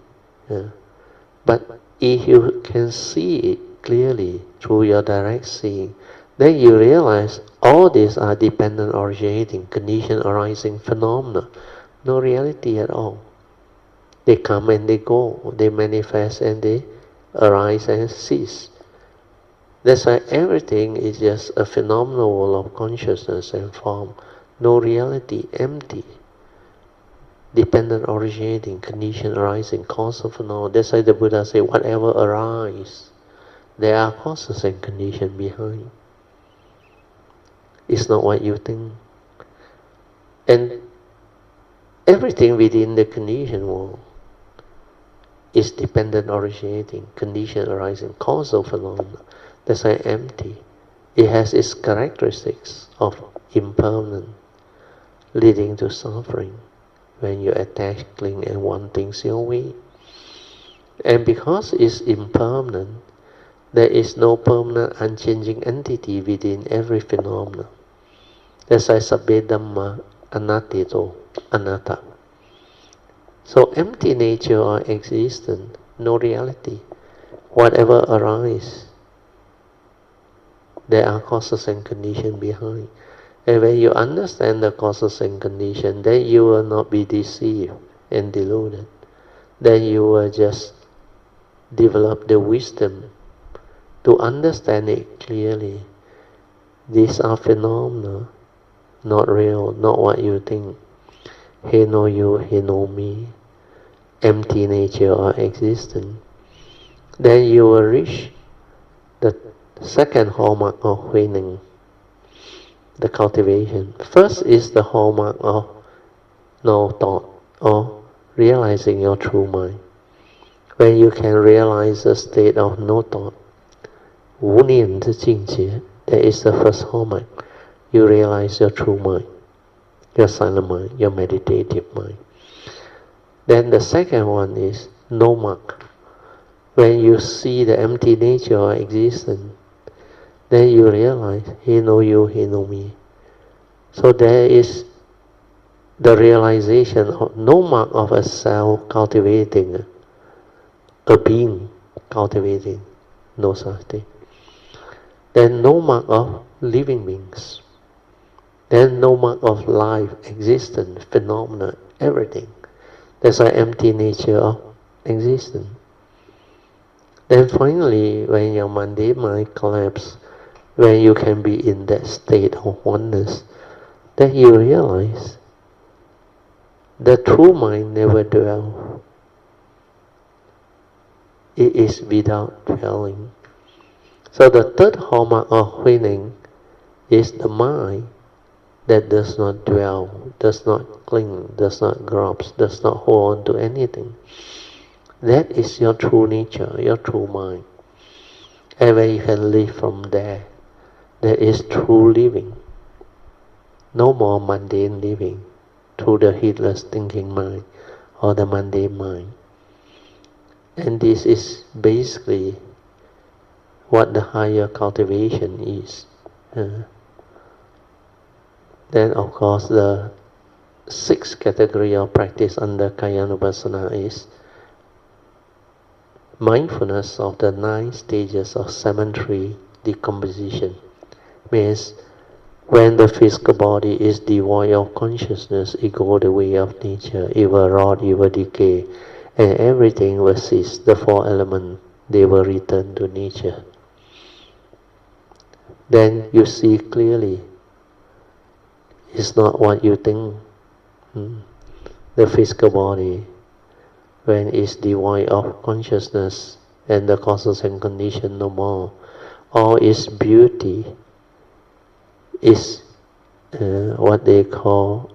But if you can see it clearly through your direct seeing, then you realize all these are dependent originating, condition arising phenomena, no reality at all. They come and they go, they manifest and they arise and cease. That's why everything is just a phenomenal world of consciousness and form. No reality, empty. Dependent originating, condition arising, cause of phenomenon. That's why the Buddha said, whatever arises, there are causes and conditions behind. It's not what you think. And everything within the conditioned world is dependent originating, condition arising, causal phenomena. That's why empty. It has its characteristics of impermanent, leading to suffering when you attach, cling, and want things your way. And because it's impermanent, there is no permanent, unchanging entity within every phenomenon. That's why sabbe dhamma anattito, anatta. So empty nature or existence, no reality. Whatever arises, there are causes and conditions behind. And when you understand the causes and conditions, then you will not be deceived and deluded. Then you will just develop the wisdom to understand it clearly. These are phenomena, not real, not what you think. He know you, he know me. Empty nature or existence. Then you will reach the second hallmark of winning, the cultivation. First is the hallmark of no thought, or realizing your true mind. When you can realize a state of no thought, 无念之境界, that is the first hallmark. You realize your true mind, your silent mind, your meditative mind. Then the second one is no mark. When you see the empty nature of existence, then you realize he know you, he know me. So there is the realization of no mark of a self cultivating, a being cultivating, no such thing. Then no mark of living beings. Then no mark of life, existence, phenomena, everything. That's why empty nature of existence. Then finally, when your mundane mind collapses, when you can be in that state of oneness, then you realize the true mind never dwells. It is without dwelling. So the third hallmark of winning is the mind that does not dwell, does not cling, does not grasp, does not hold on to anything. That is your true nature, your true mind. And when you can live from there, that is true living. No more mundane living through the heedless thinking mind or the mundane mind. And this is basically what the higher cultivation is. Then of course the sixth category of practice under Kayanupassana is mindfulness of the 9 stages of cemetery decomposition. Means when the physical body is devoid of consciousness, it goes the way of nature. It will rot, it will decay, and everything will cease. The 4 elements, they will return to nature. Then you see clearly, it's not what you think. The physical body, when it's devoid of consciousness and the causes and conditions no more, all its beauty is what they call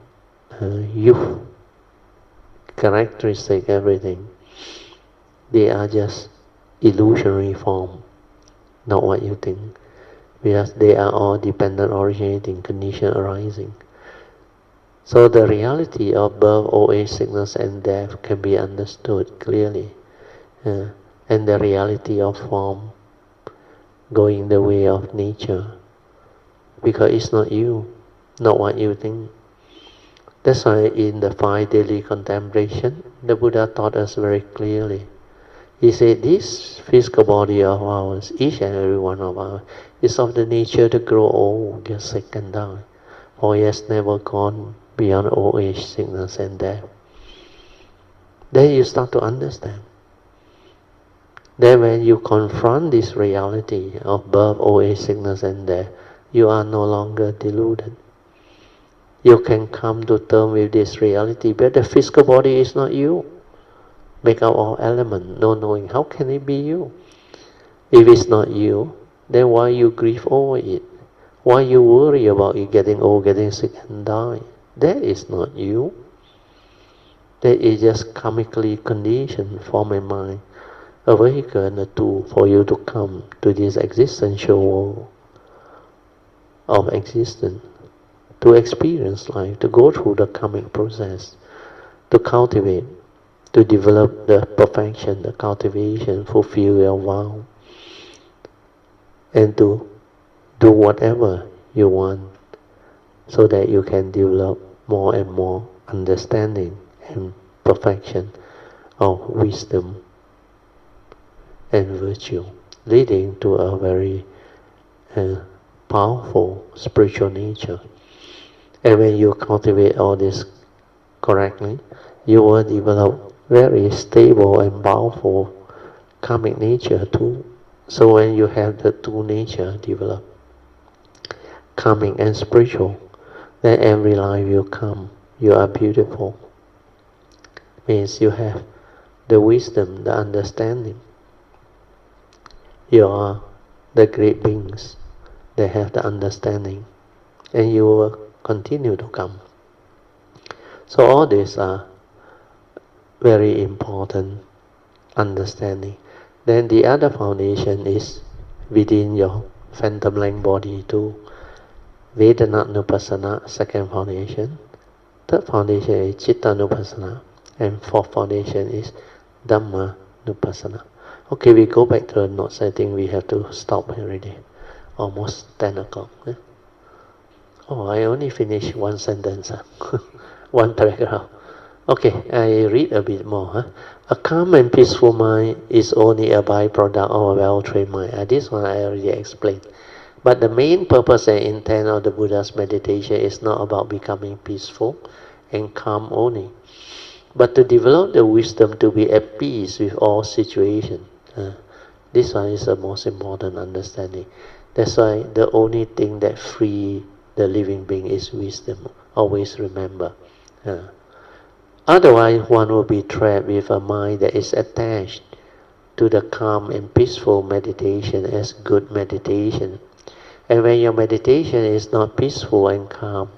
youth, characteristic, everything. They are just illusionary form, not what you think. Because they are all dependent originating, condition arising. So the reality of birth, old age, sickness and death can be understood clearly. And the reality of form going the way of nature. Because it's not you, not what you think. That's why in the 5 daily contemplation, the Buddha taught us very clearly. He said, this physical body of ours, each and every one of ours, is of the nature to grow old, get sick and die. For it has never gone beyond old age, sickness and death. Then you start to understand. Then when you confront this reality of birth, old age, sickness and death, you are no longer deluded. You can come to terms with this reality, but the physical body is not you. Make up of elements, no knowing. How can it be you? If it's not you, then why you grieve over it? Why you worry about it getting old, getting sick and die? That is not you. That is just karmically conditioned for my mind, a vehicle and a tool for you to come to this existential world of existence, to experience life, to go through the karmic process, to cultivate, to develop the perfection, the cultivation, fulfill your vow, and to do whatever you want so that you can develop more and more understanding and perfection of wisdom and virtue, leading to a very powerful spiritual nature. And when you cultivate all this correctly, you will develop very stable and powerful karmic nature too. So when you have the two nature developed, karmic and spiritual, then every life you come, you are beautiful. Means you have the wisdom, the understanding. You are the great beings that have the understanding, and you will continue to come. So all these are very important understanding. Then the other foundation is within your phantom length body too. Vedananupassana, second foundation. Third foundation is Chittanupassana. And fourth foundation is Dhammanupassana. Okay, we go back to the notes. I think we have to stop already. Almost 10 o'clock. Oh, I only finished one sentence. One paragraph. Okay, I read a bit more. A calm and peaceful mind is only a byproduct of a well-trained mind. This one I already explained. But the main purpose and intent of the Buddha's meditation is not about becoming peaceful and calm only, but to develop the wisdom to be at peace with all situations. This one is the most important understanding. That's why the only thing that frees the living being is wisdom. Always remember. Otherwise, one will be trapped with a mind that is attached to the calm and peaceful meditation as good meditation. And when your meditation is not peaceful and calm,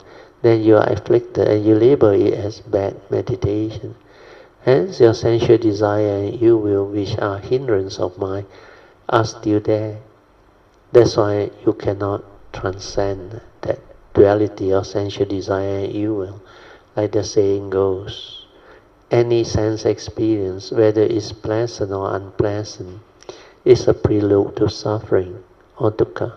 then you are afflicted and you label it as bad meditation. Hence, your sensual desire and ill will, which are hindrance of mind, are still there. That's why you cannot transcend that duality of sensual desire and ill will. Like the saying goes, any sense experience, whether it's pleasant or unpleasant, is a prelude to suffering or dukkha,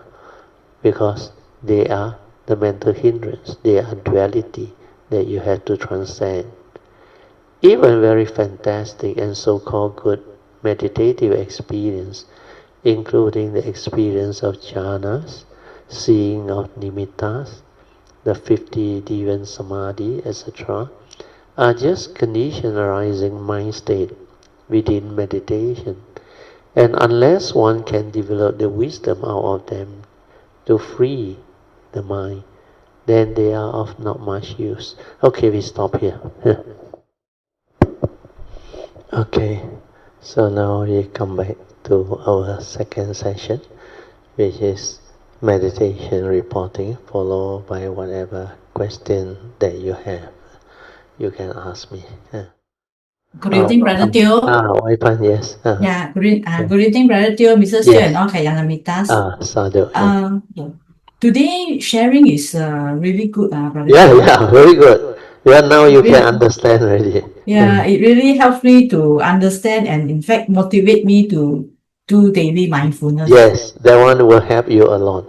because they are the mental hindrance, they are duality that you have to transcend. Even very fantastic and so-called good meditative experience, including the experience of jhanas, seeing of nimittas, the 50 Divan Samadhi, etc., are just conditioned arising mind state within meditation. And unless one can develop the wisdom out of them to free the mind, then they are of not much use. Okay, we stop here. Okay, so now we come back to our second session, which is meditation reporting, followed by whatever question that you have. You can ask me. Good evening, Brother Teo. Wai Fun, yes. Yeah, good evening, Brother Teo, Mrs. Teo, and all Kayanamitas. Sadhu. Today sharing is really good, Brother Yeah, Teo. very good. Yeah, now you can understand already. Yeah, it really helps me to understand and in fact motivate me to do daily mindfulness. Yes, that one will help you a lot.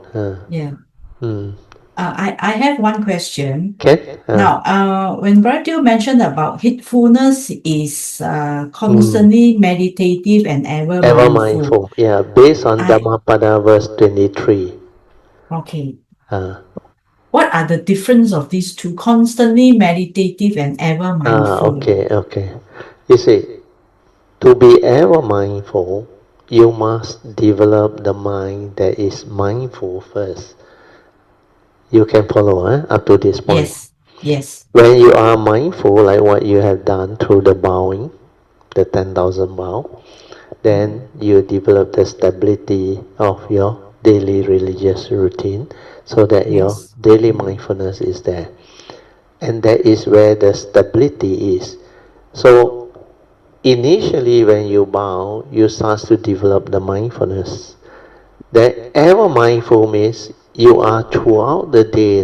Yeah. I have one question. Okay. Now, when Brother Teo mentioned about heedfulness is constantly meditative and ever mindful. Yeah, based on Dhammapada verse 23. Okay. What are the difference of these two, constantly meditative and ever mindful? Okay. You see, to be ever mindful you must develop the mind that is mindful first. You can follow up to this point. Yes. Yes. When you are mindful, like what you have done through the bowing, the 10,000 bow, then you develop the stability of your daily religious routine so that your Yes. daily mindfulness is there. And that is where the stability is. So initially when you bow, you start to develop the mindfulness. That ever mindful means you are throughout the day,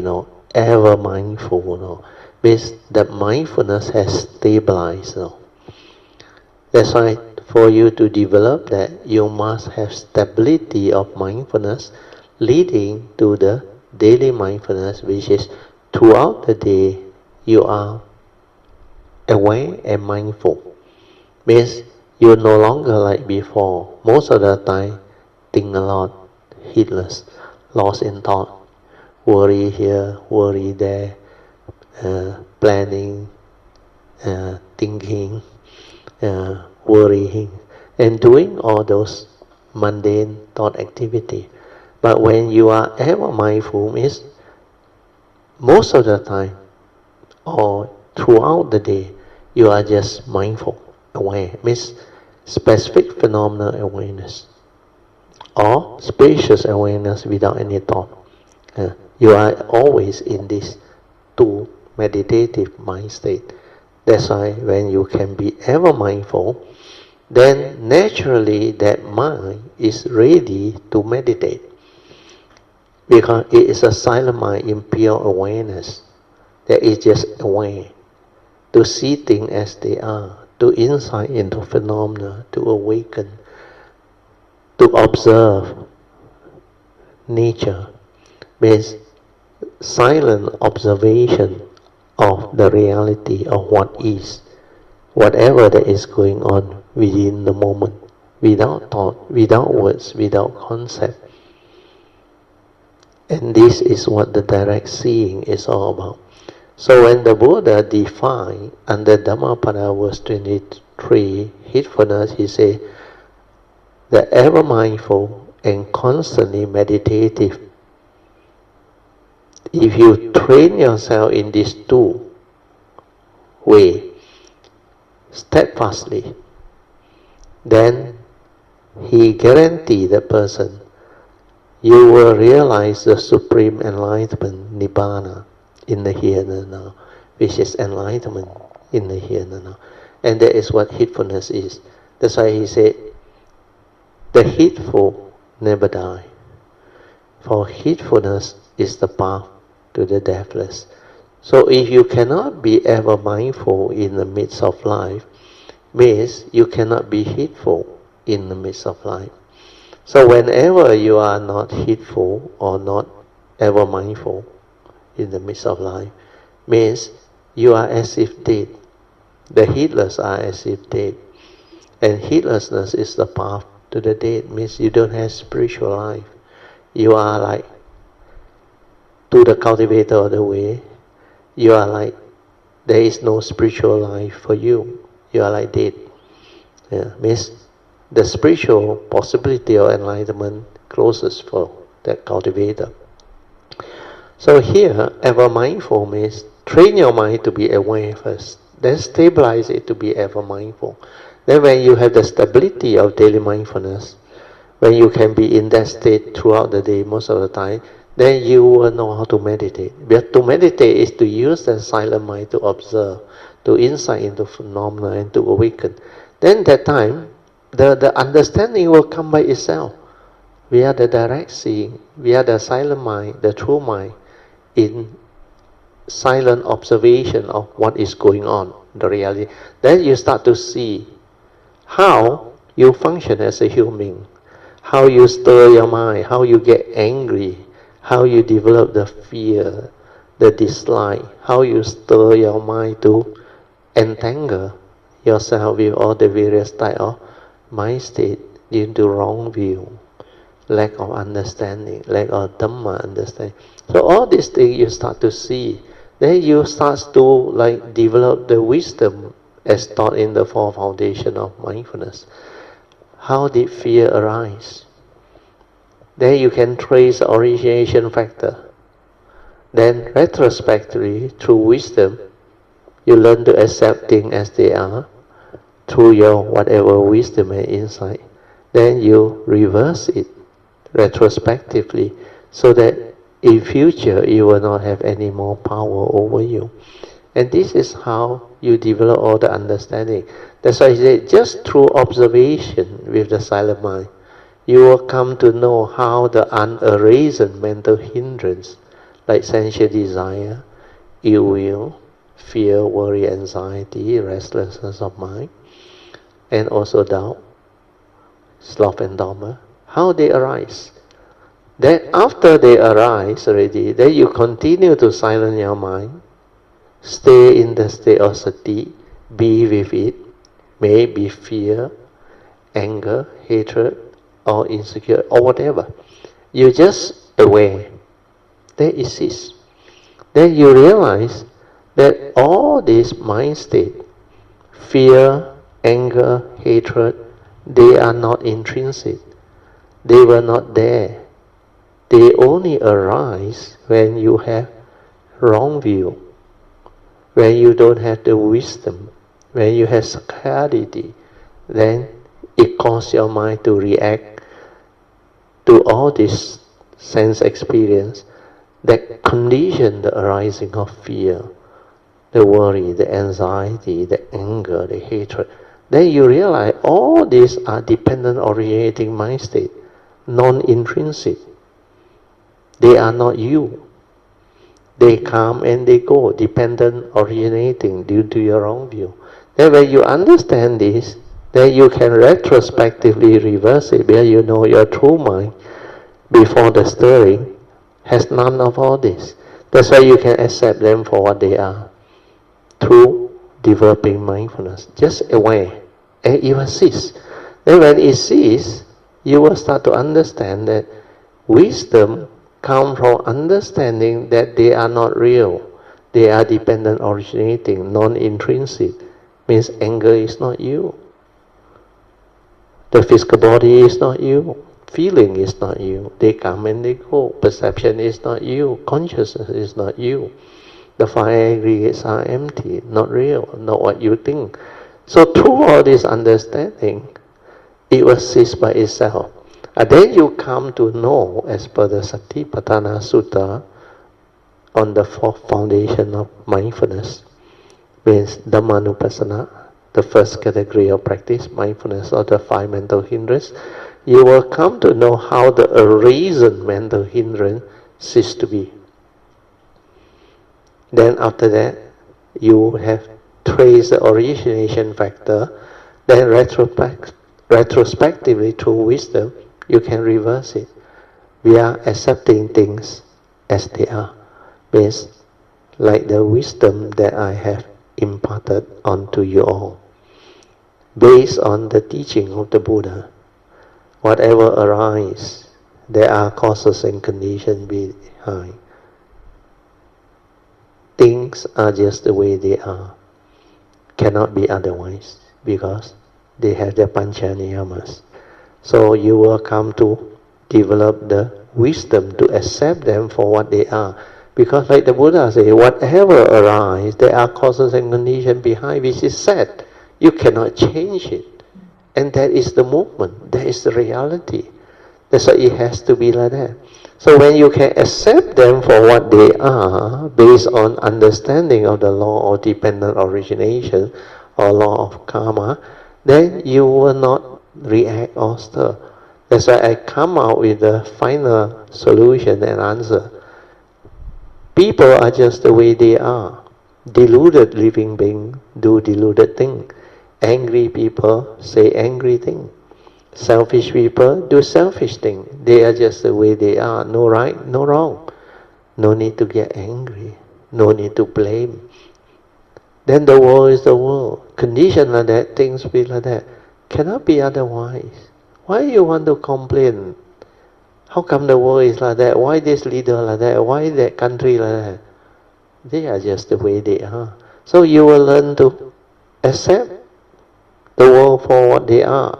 ever mindful, means that mindfulness has stabilized, That's why for you to develop that, you must have stability of mindfulness leading to the daily mindfulness, which is throughout the day you are aware and mindful. Means you're no longer like before. Most of the time, think a lot, heedless, lost in thought, worry here, worry there, planning, thinking, worrying, and doing all those mundane thought activity. But when you are ever mindful, means most of the time or throughout the day, you are just mindful, aware, means specific phenomena awareness or spacious awareness without any thought. You are always in this two meditative mind state. That's why when you can be ever mindful, then naturally that mind is ready to meditate. Because it is a silent mind in pure awareness that is just aware, to see things as they are, to insight into phenomena, to awaken, to observe nature, means silent observation of the reality of what is, whatever that is going on within the moment, without thought, without words, without concept. And this is what the direct seeing is all about. So when the Buddha defined under Dhammapada verse 23, heedfulness, he said, the ever mindful and constantly meditative. If you train yourself in these two ways, steadfastly, then he guaranteed the person, you will realize the supreme enlightenment, Nibbana, in the here and now, which is enlightenment in the here and now. And that is what heedfulness is. That's why he said, the heedful never die. For heedfulness is the path to the deathless. So if you cannot be ever mindful in the midst of life, means you cannot be heedful in the midst of life. So whenever you are not heedful or not ever mindful in the midst of life, means you are as if dead. The heedless are as if dead. And heedlessness is the path to the dead, means you don't have spiritual life. You are like, to the cultivator of the way, you are like, there is no spiritual life for you. You are like dead. Means the spiritual possibility of enlightenment closest for that cultivator. So here, ever mindful means train your mind to be aware first, then stabilize it to be ever mindful. Then when you have the stability of daily mindfulness, when you can be in that state throughout the day most of the time, then you will know how to meditate. But to meditate is to use the silent mind to observe, to insight into phenomena and to awaken. Then that time, the understanding will come by itself. We are the direct seeing, we are the silent mind, the true mind, in silent observation of what is going on, the reality. Then you start to see how you function as a human being, how you stir your mind, how you get angry, how you develop the fear, the dislike, how you stir your mind to entangle yourself with all the various type of mind state into wrong view, lack of understanding, lack of Dhamma understanding. So all these things you start to see. Then you start to develop the wisdom as taught in the four foundation of mindfulness. how did fear arise? Then you can trace the origination factor. Then retrospectively, through wisdom, you learn to accept things as they are, through your whatever wisdom and insight. Then you reverse it retrospectively, so that in future it will not have any more power over you. And this is how you develop all the understanding. That's why I say, just through observation with the silent mind, you will come to know how the unarisen mental hindrance, like sensual desire, ill will, fear, worry, anxiety, restlessness of mind, and also doubt, sloth and dharma, how they arise. Then after they arise already, then you continue to silence your mind, stay in the state of sati, be with it, may be fear, anger, hatred, or insecure, or whatever. You just aware, then it ceases. Then you realize that all these mind state, fear, anger, hatred, they are not intrinsic. They were not there. They only arise when you have wrong view, when you don't have the wisdom, when you have scarcity. Then it causes your mind to react to all this sense experience that condition the arising of fear, the worry, the anxiety, the anger, the hatred. Then you realize all these are dependent originating mind state, non-intrinsic. They are not you. They come and they go, dependent originating due to your own view. Then when you understand this, then you can retrospectively reverse it, because you know your true mind before the stirring has none of all this. That's why you can accept them for what they are, through developing mindfulness. Just aware, and it will cease. Then when it ceases, you will start to understand that wisdom comes from understanding that they are not real. They are dependent originating, non-intrinsic. Means anger is not you. The physical body is not you. Feeling is not you. They come and they go. Perception is not you. Consciousness is not you. The five aggregates are empty, not real, not what you think. So through all this understanding, it will cease by itself. And then you come to know, as per the Satipatthana Sutta, on the fourth foundation of mindfulness, means Dhammanupassana, the first category of practice, mindfulness of the five mental hindrances. You will come to know how the arisen mental hindrance cease to be. Then after that, you have traced the origination factor, then retrospectively through wisdom, you can reverse it. We are accepting things as they are, based like the wisdom that I have imparted onto you all. Based on the teaching of the Buddha, whatever arises, there are causes and conditions behind. Things are just the way they are. Cannot be otherwise, because they have their pancha niyamas. So you will come to develop the wisdom to accept them for what they are. Because like the Buddha says, whatever arises, there are causes and conditions behind, which is sad. You cannot change it. And that is the movement. That is the reality. That's why it has to be like that. So when you can accept them for what they are, based on understanding of the law of dependent origination, or law of karma, then you will not react or stir. That's why I come out with the final solution and answer. People are just the way they are. Deluded living beings do deluded things. Angry people say angry things. Selfish people do selfish things. They are just the way they are. No right, no wrong. No need to get angry. No need to blame. Then the world is the world. Condition like that, things be like that. Cannot be otherwise. Why you want to complain? How come the world is like that? Why this leader like that? Why that country like that? They are just the way they are. So you will learn to accept the world for what they are.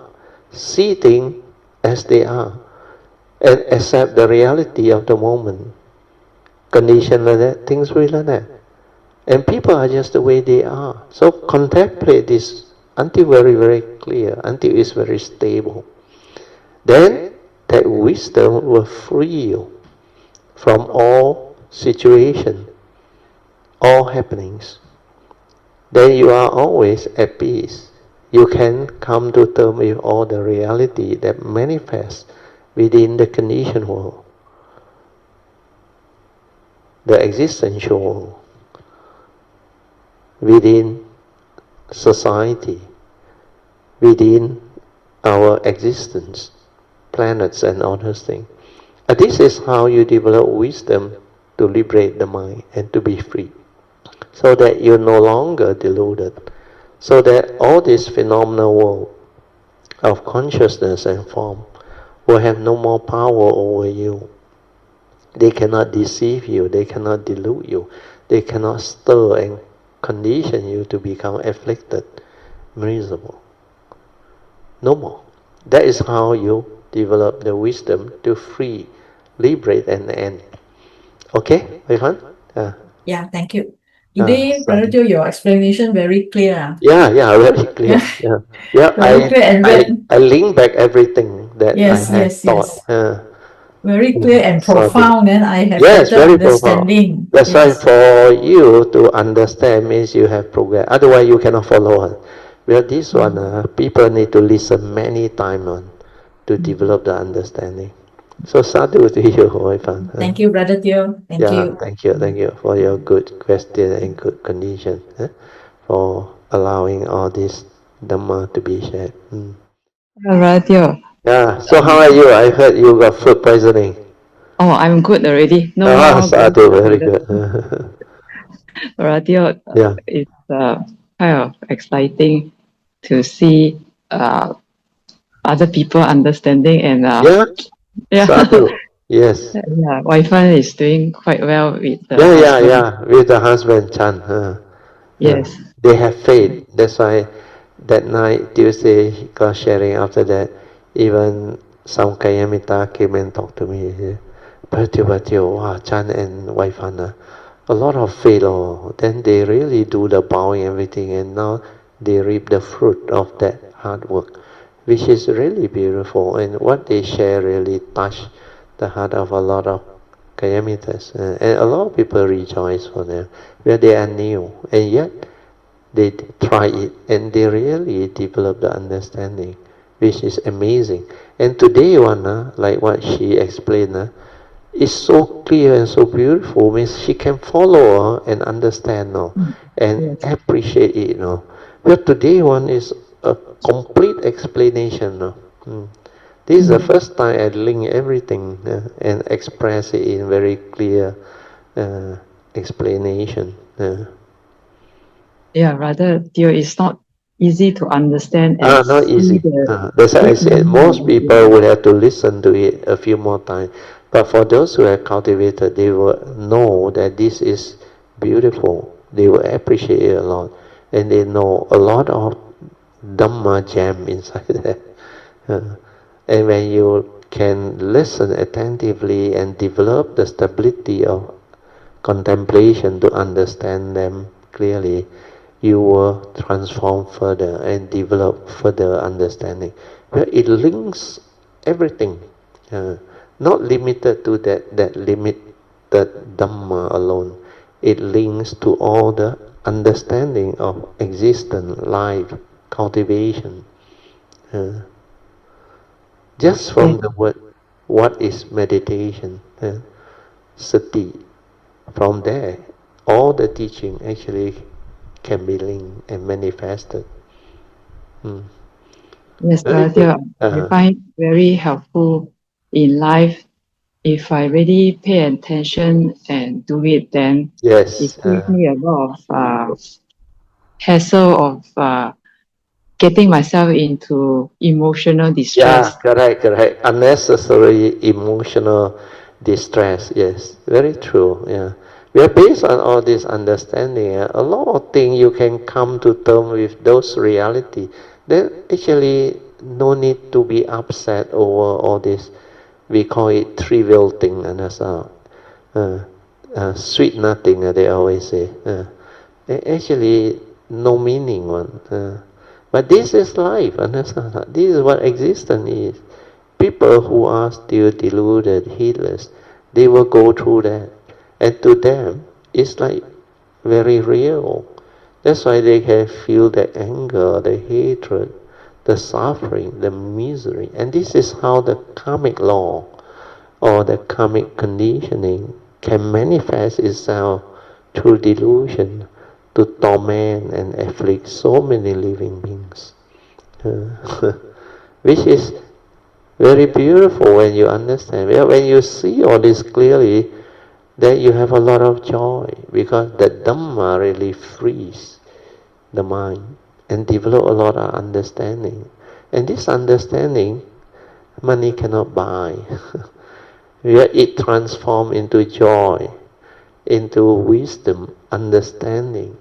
see things as they are, and accept the reality of the moment. Condition like that, things will like that. And people are just the way they are. So contemplate this until very, very clear, until it's very stable. Then that wisdom will free you from all situations, all happenings. Then you are always at peace. You can come to terms with all the reality that manifests within the conditioned world, the existential world, within society, within our existence, planets and all those things. And this is how you develop wisdom to liberate the mind and to be free, so that you're no longer deluded, so that all this phenomenal world of consciousness and form will have no more power over you. They cannot deceive you, they cannot delude you, they cannot stir and condition you to become afflicted, miserable. No more. That is how you develop the wisdom to free, liberate and end. Okay, Wai Fun? Yeah, thank you. Today, Brother Teo, your explanation very clear. Yeah, very clear. Yeah, Very clear and I link back everything that I had thought. Very clear and So profound, and I have yes, better very profound. understanding. That's why for you to understand means you have progress. Otherwise, you cannot follow on. Well, this one, people need to listen many times on to develop the understanding. So sadhu to you, Wai Fun. Thank you, Brother Teo. Thank you. Thank you for your good question and good condition, for allowing all this Dhamma to be shared. Alright, Teo. Yeah, so how are you? I heard you got food poisoning. Oh, I'm good already. No more. Sadhu, very good. Alright, Teo. Yeah. It's kind of exciting to see other people understanding and Sadhu. Yes. Yeah, Wai Fun is doing quite well with the husband. With the husband Chan. Yes. They have faith. That's why that night, Tuesday, God sharing after that, even some Kayamita came and talked to me. Patio, wow, Chan and Wai Fun, a lot of faith. Then they really do the bowing and everything, and now they reap the fruit of that hard work, which is really beautiful. And what they share really touched the heart of a lot of Kayamitas, and a lot of people rejoice for them, where they are new, and yet they try it, and they really develop the understanding, which is amazing. And today one, like what she explained, is so clear and so beautiful, means she can follow and understand and appreciate it. But today one is a complete explanation. This is the first time I link everything and express it in very clear explanation. Yeah, rather, Teo, it's not easy to understand. Not easy. That's why I said most people will have to listen to it a few more times. But for those who have cultivated, they will know that this is beautiful. They will appreciate it a lot. And they know a lot of Dhamma gem inside there. And when you can listen attentively and develop the stability of contemplation to understand them clearly, you will transform further and develop further understanding. But it links everything, not limited to that limited Dhamma alone. It links to all the understanding of existence, life, cultivation. Just from the word, what is meditation? Sati. From there, all the teaching actually can be linked and manifested. Yes, Brother, I find very helpful in life. If I really pay attention and do it, then it gives me a lot of hassle of getting myself into emotional distress. Correct. Unnecessary emotional distress. Yes, very true. We are based on all this understanding. A lot of things you can come to terms with those reality. Then actually no need to be upset over all this. We call it trivial thing, and that's sweet nothing. They always say. Actually, no meaning one. But this is life, understand? This is what existence is. People who are still deluded, heedless, they will go through that, and to them, it's like very real. That's why they can feel the anger, the hatred, the suffering, the misery. And this is how the karmic law or the karmic conditioning can manifest itself through delusion to torment and afflict so many living beings. Which is very beautiful when you understand. When you see all this clearly, then you have a lot of joy, because the Dhamma really frees the mind and develop a lot of understanding. And this understanding, money cannot buy. It transforms into joy, into wisdom, understanding.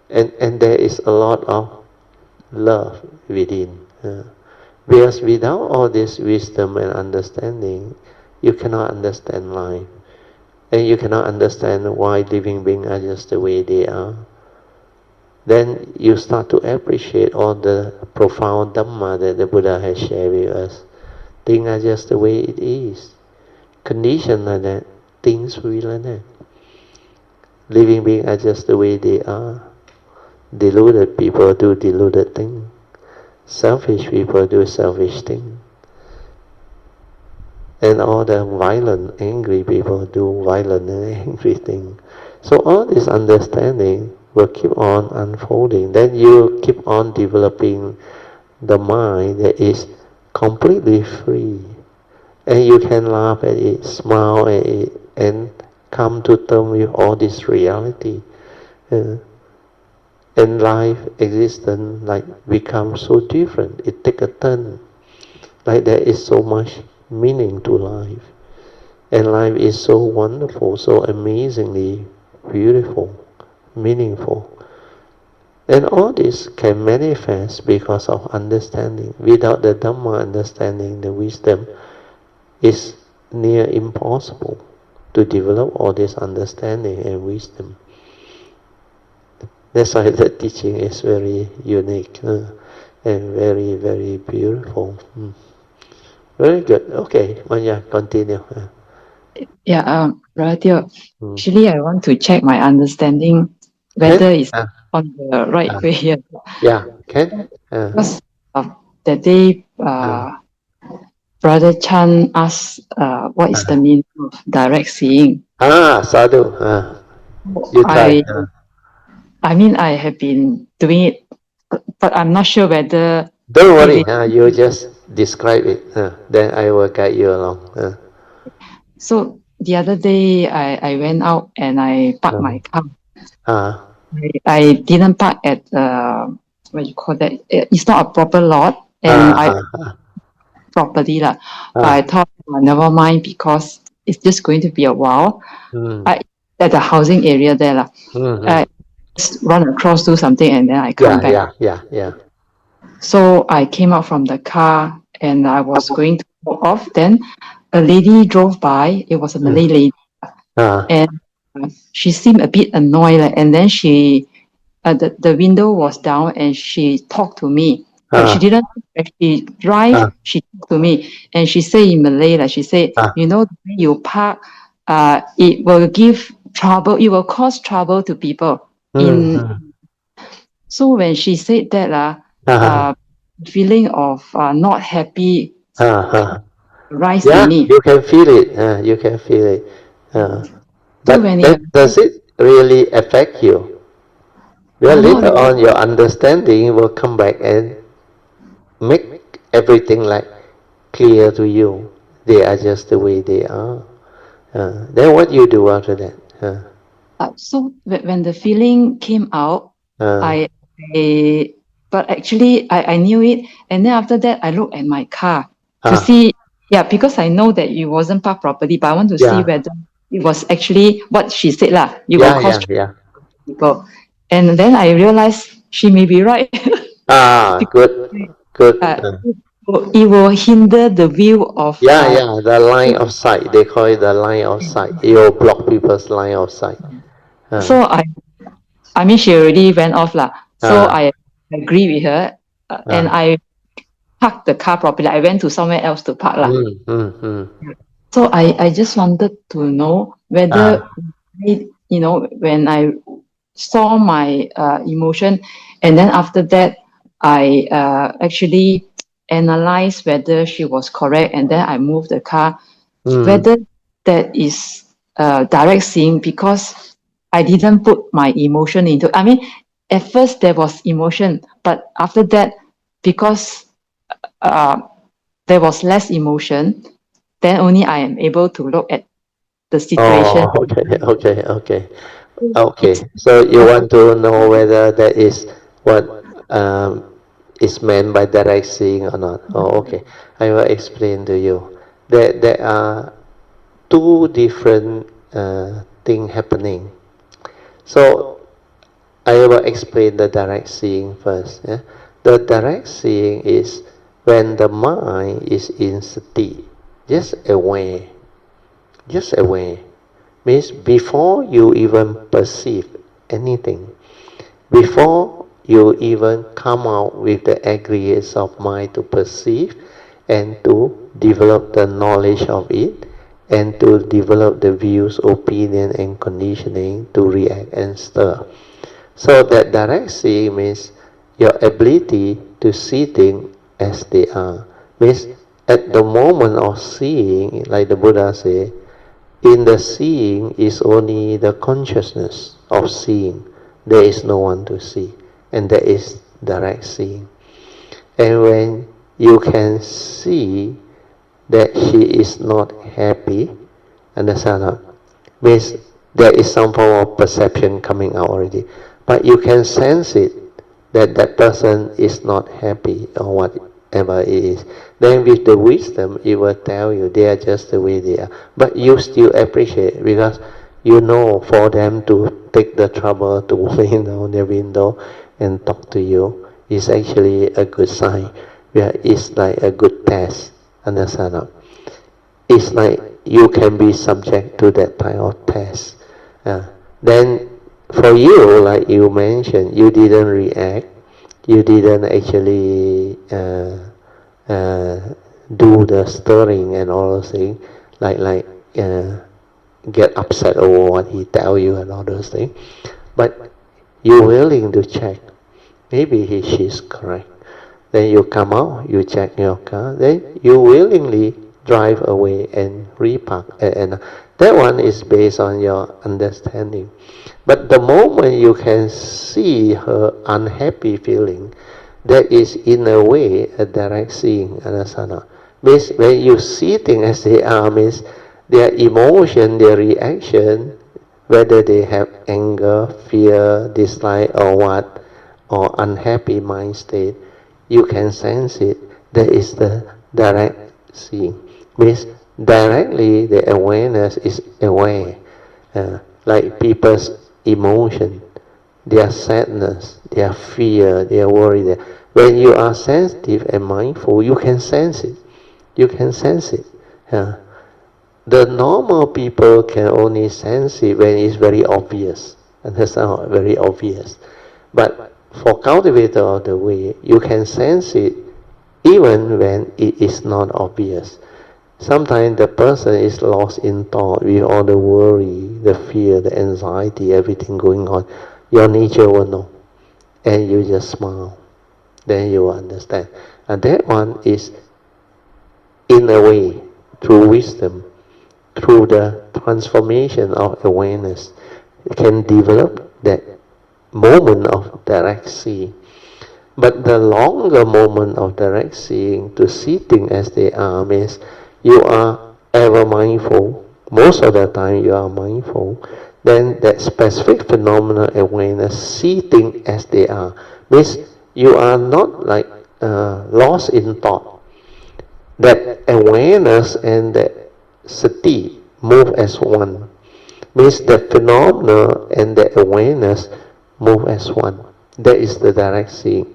And there is a lot of love within. Because without all this wisdom and understanding, you cannot understand life. And you cannot understand why living beings are just the way they are. Then you start to appreciate all the profound Dhamma that the Buddha has shared with us. Things are just the way it is. Conditions are that. Things will like that. Living beings are just the way they are. Deluded people do deluded things. Selfish people do selfish things. And all the violent, angry people do violent and angry things. So all this understanding will keep on unfolding. Then you keep on developing the mind that is completely free. And you can laugh at it, smile at it, and come to terms with all this reality. And life, existence, like becomes so different. It takes a turn. Like there is so much meaning to life. And life is so wonderful, so amazingly beautiful, meaningful. And all this can manifest because of understanding. Without the Dhamma understanding, the wisdom, is near impossible to develop all this understanding and wisdom. That's why the teaching is very unique and very, very beautiful. Very good. Okay, Manya, continue. Yeah, Brother, actually I want to check my understanding whether it's on the right way here. Yeah, can. Because that day, Brother Chan asked what is the meaning of direct seeing. Sadhu. You try. I mean, I have been doing it, but I'm not sure whether... Don't worry, you just describe it. Then I will guide you along. So the other day, I went out and I parked my car. I didn't park at, what you call that? It's not a proper lot. And properly lah. But I thought, never mind, because it's just going to be a while. At the housing area there lah. I just run across, do something, and then I come back. Yeah. So I came out from the car and I was going to walk off. Then a lady drove by. It was a Malay lady, and she seemed a bit annoyed. And then she, the window was down, and she talked to me. But she didn't actually drive. She talked to me, and she said in Malay, like she said, you know, when you park, it will give trouble. It will cause trouble to people. So when she said that, feeling of not happy rise in me. You can feel it. You can feel it. But does it really affect you? Well, later on, your understanding will come back and make everything like clear to you. They are just the way they are. Then what you do after that? So when the feeling came out, but actually I knew it, and then after that I looked at my car to see, because I know that it wasn't parked properly, but I want to see whether it was actually what she said lah. You will cause people, and then I realized she may be right. Good, good. It will hinder the view of The line of sight. They call it the line of sight. It will block people's line of sight. So I mean, she already went off lah. So I agree with her, and I parked the car properly. I went to somewhere else to park lah. So I just wanted to know whether, when I saw my emotion, and then after that, I actually analyzed whether she was correct, and then I moved the car. Whether that is direct seeing, because I didn't put my emotion into. I mean, at first there was emotion, but after that, because there was less emotion, then only I am able to look at the situation. Okay. So you want to know whether that is what is meant by direct seeing or not? Okay. I will explain to you. There are two different things happening. So I will explain the direct seeing first. Yeah? The direct seeing is when the mind is in sati, just aware. Means before you even perceive anything, before you even come out with the aggregates of mind to perceive and to develop the knowledge of it, and to develop the views, opinion and conditioning to react and stir. So that direct seeing means your ability to see things as they are. Means at the moment of seeing, like the Buddha said, in the seeing is only the consciousness of seeing. There is no one to see. And that is direct seeing. And when you can see that she is not happy, understand? Means there is some form of perception coming out already. But you can sense it, that that person is not happy or whatever it is. Then with the wisdom, it will tell you they are just the way they are. But you still appreciate it, because you know for them to take the trouble to open down their window and talk to you is actually a good sign. It's like a good test, understand? It's like you can be subject to that type of test. Then for you, like you mentioned, you didn't react, you didn't actually do the stirring and all those things, like get upset over what he tell you and all those things. But you're willing to check, maybe she's correct. Then you come out, you check your car, then you willingly drive away and repark. And that one is based on your understanding. But the moment you can see her unhappy feeling, that is in a way a direct seeing, understand? Means when you see things as they are, means their emotion, their reaction, whether they have anger, fear, dislike or what, or unhappy mind state, you can sense it. That is the direct seeing. Means directly the awareness is aware. Like people's emotion, their sadness, their fear, their worry. When you are sensitive and mindful, you can sense it. You can sense it. The normal people can only sense it when it's very obvious. Understand? Very obvious. But for cultivator of the way, you can sense it even when it is not obvious. Sometimes the person is lost in thought with all the worry, the fear, the anxiety, everything going on. Your nature will know. And you just smile. Then you will understand. And that one is, in a way, through wisdom, through the transformation of awareness, can develop that moment of direct seeing. But the longer moment of direct seeing, to see things as they are, means you are ever mindful. Most of the time you are mindful. Then that specific phenomenal awareness, see things as they are, means you are not like lost in thought. That awareness and that sati move as one. Means the phenomena and the awareness move as one. That is the direct seeing.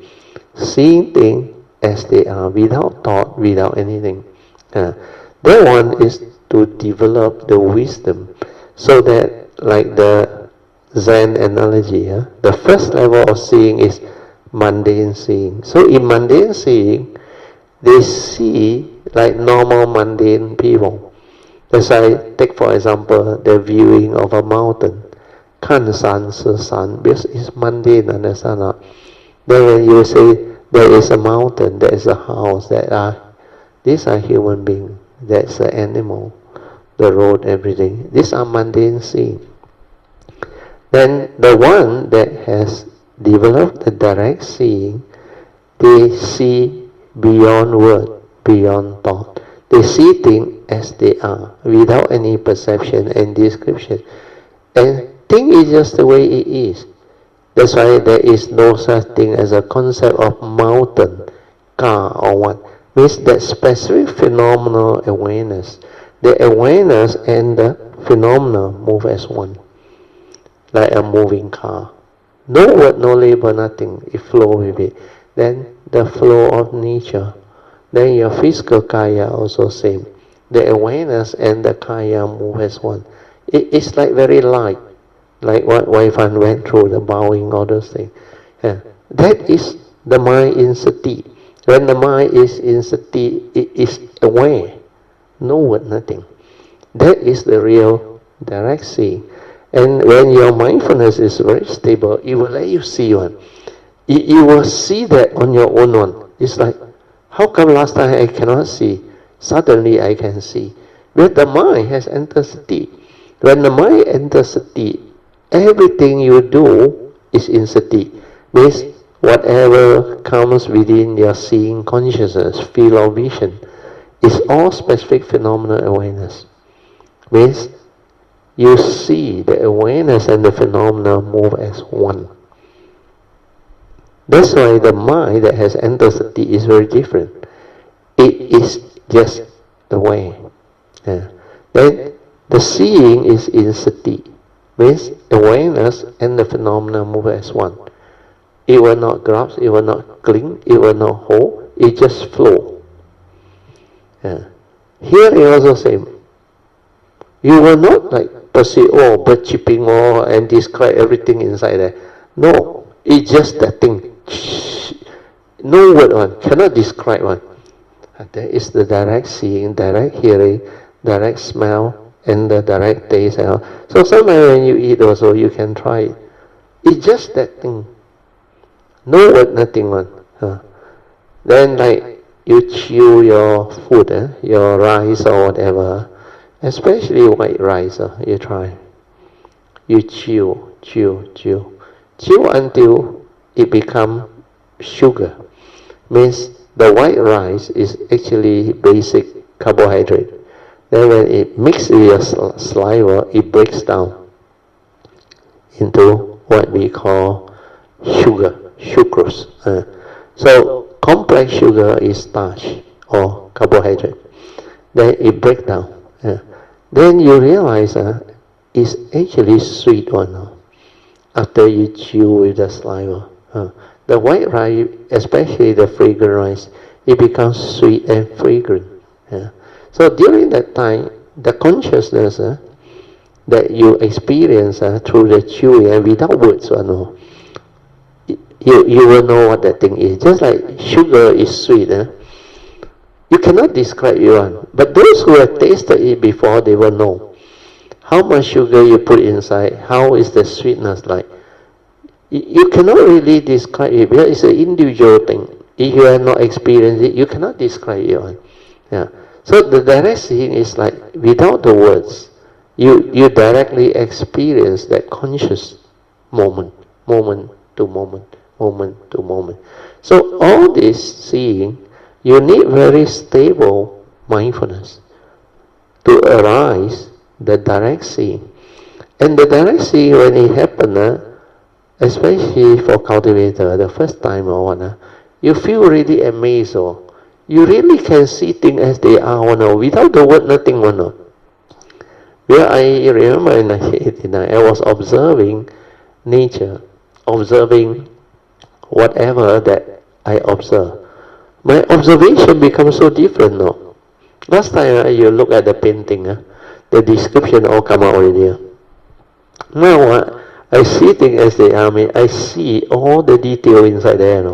seeing things as they are, without thought, without anything. That one is to develop the wisdom, so that, like the Zen analogy, the first level of seeing is mundane seeing. So in mundane seeing, they see like normal mundane people. That's why, take for example, the viewing of a mountain. 看山是山, because it's mundane, understand not? Then when you say there is a mountain, there is a house, these are human beings, that's an animal, the road, everything. These are mundane seeing. Then the one that has developed the direct seeing, they see beyond word, beyond thought. They see things as they are, without any perception and description. And thing is just the way it is. That's why there is no such thing as a concept of mountain, car, or what. Means that specific phenomenal awareness. The awareness and the phenomena move as one, like a moving car. No word, no label, nothing. It flows with it. Then the flow of nature. Then your physical kaya also same. The awareness and the kaya move as one. It's like very light, like what Wai Fun went through, the bowing, all those things. That is the mind in sati. When the mind is in sati, it is aware. No word, nothing. That is the real direct seeing. And when your mindfulness is very stable, it will let you see one. You will see that on your own one. It's like, how come last time I cannot see? Suddenly I can see. But the mind has entered sati. When the mind enters sati, everything you do is in sati. Means whatever comes within your seeing consciousness, field of vision, is all specific phenomenal awareness. Means you see the awareness and the phenomena move as one. That's why the mind that has entered sati is very different. It is just the way. Then the seeing is in sati. Means awareness and the phenomena move as one. It will not grasp, it will not cling, it will not hold, it just flow. Here it also same. You will not like perceive, bird chirping and describe everything inside there. No, it's just that thing. No word one, cannot describe one. That is the direct seeing, direct hearing, direct smell, and the direct taste. So sometimes when you eat also, you can try it. It's just that thing. No word, nothing one. Then like you chew your food, your rice or whatever, especially white rice, you try. You chew until it becomes sugar. Means the white rice is actually basic carbohydrate. Then when it mixes with your saliva, it breaks down into what we call sugar, sucrose. So complex sugar is starch or carbohydrate. Then it breaks down. Then you realize it's actually sweet one after you chew with the saliva. The white rice, especially the fragrant rice, it becomes sweet and fragrant. So during that time, the consciousness that you experience through the chewing and without words, you will know what that thing is. Just like sugar is sweet, you cannot describe it. But those who have tasted it before, they will know how much sugar you put inside, how is the sweetness like. You cannot really describe it because it's an individual thing. If you have not experienced it, you cannot describe it. So the direct seeing is like without the words, you directly experience that conscious moment to moment. So all this seeing, you need very stable mindfulness to arise the direct seeing. And the direct seeing, when it happens, especially for cultivator, the first time or what, you feel really amazed. You really can see things as they are, without the word, nothing. Well, I remember in 1989, I was observing nature, observing whatever that I observe. My observation becomes so different now. Last time you look at the painting, the description all come out already. Now I see things as they are. I see all the detail inside there.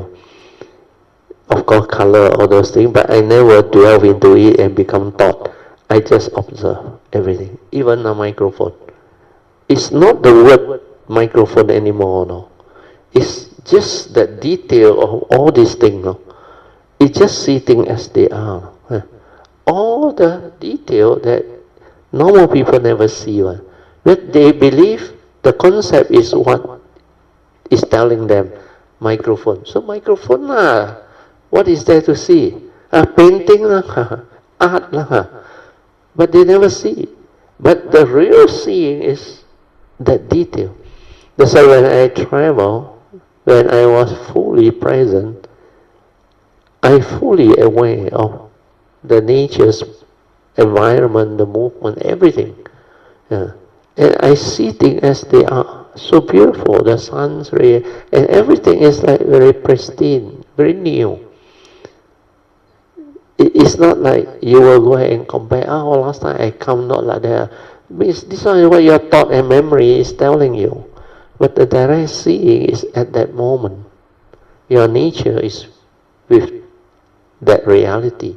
Of course, color, all those things, but I never delve into it and become thought. I just observe everything, even a microphone. It's not the word microphone anymore, no. It's just the detail of all these things, no. It's just see things as they are. All the detail that normal people never see. But they believe the concept is what is telling them. Microphone. So microphone lah. What is there to see? Painting lah, art lah. But they never see. But the real seeing is that detail. That's why when I travel, when I was fully present, I fully aware of the nature's environment, the movement, everything. And I see things as they are, so beautiful, the sun's ray, and everything is like very pristine, very new. It's not like you will go ahead and compare, last time I come not like that. Means this is what your thought and memory is telling you. But the direct seeing is at that moment. Your nature is with that reality,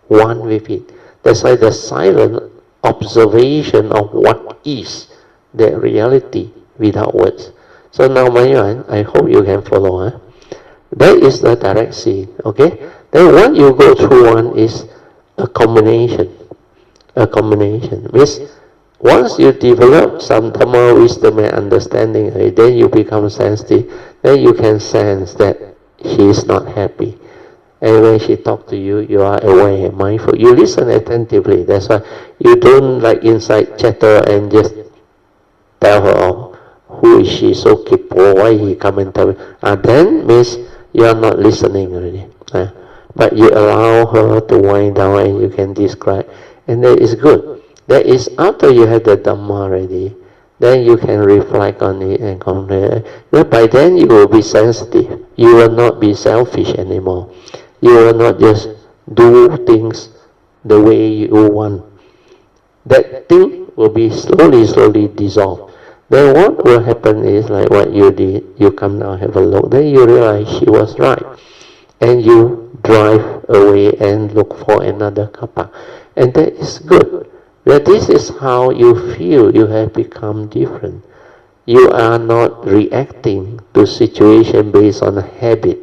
one with it. That's why the silent observation of what is that reality without words. So now, my Yuan, I hope you can follow. That is the direct seeing, okay? Then what you go through one is a combination. A combination. Means once you develop some Dhamma wisdom and understanding, then you become sensitive. Then you can sense that she is not happy. And when she talks to you, you are aware, mindful. You listen attentively. That's why you don't like inside chatter and just tell her, who is she so kipo, why he come and tell me. Then means you are not listening already. But you allow her to wind down and you can describe. And that is good. That is after you have the Dhamma ready, then you can reflect on it and compare. But by then you will be sensitive. You will not be selfish anymore. You will not just do things the way you want. That thing will be slowly dissolved. Then what will happen is like what you did, you come down, have a look, then you realize she was right. And you drive away and look for another kappa. And that is good. But this is how you feel you have become different. You are not reacting to situation based on a habit,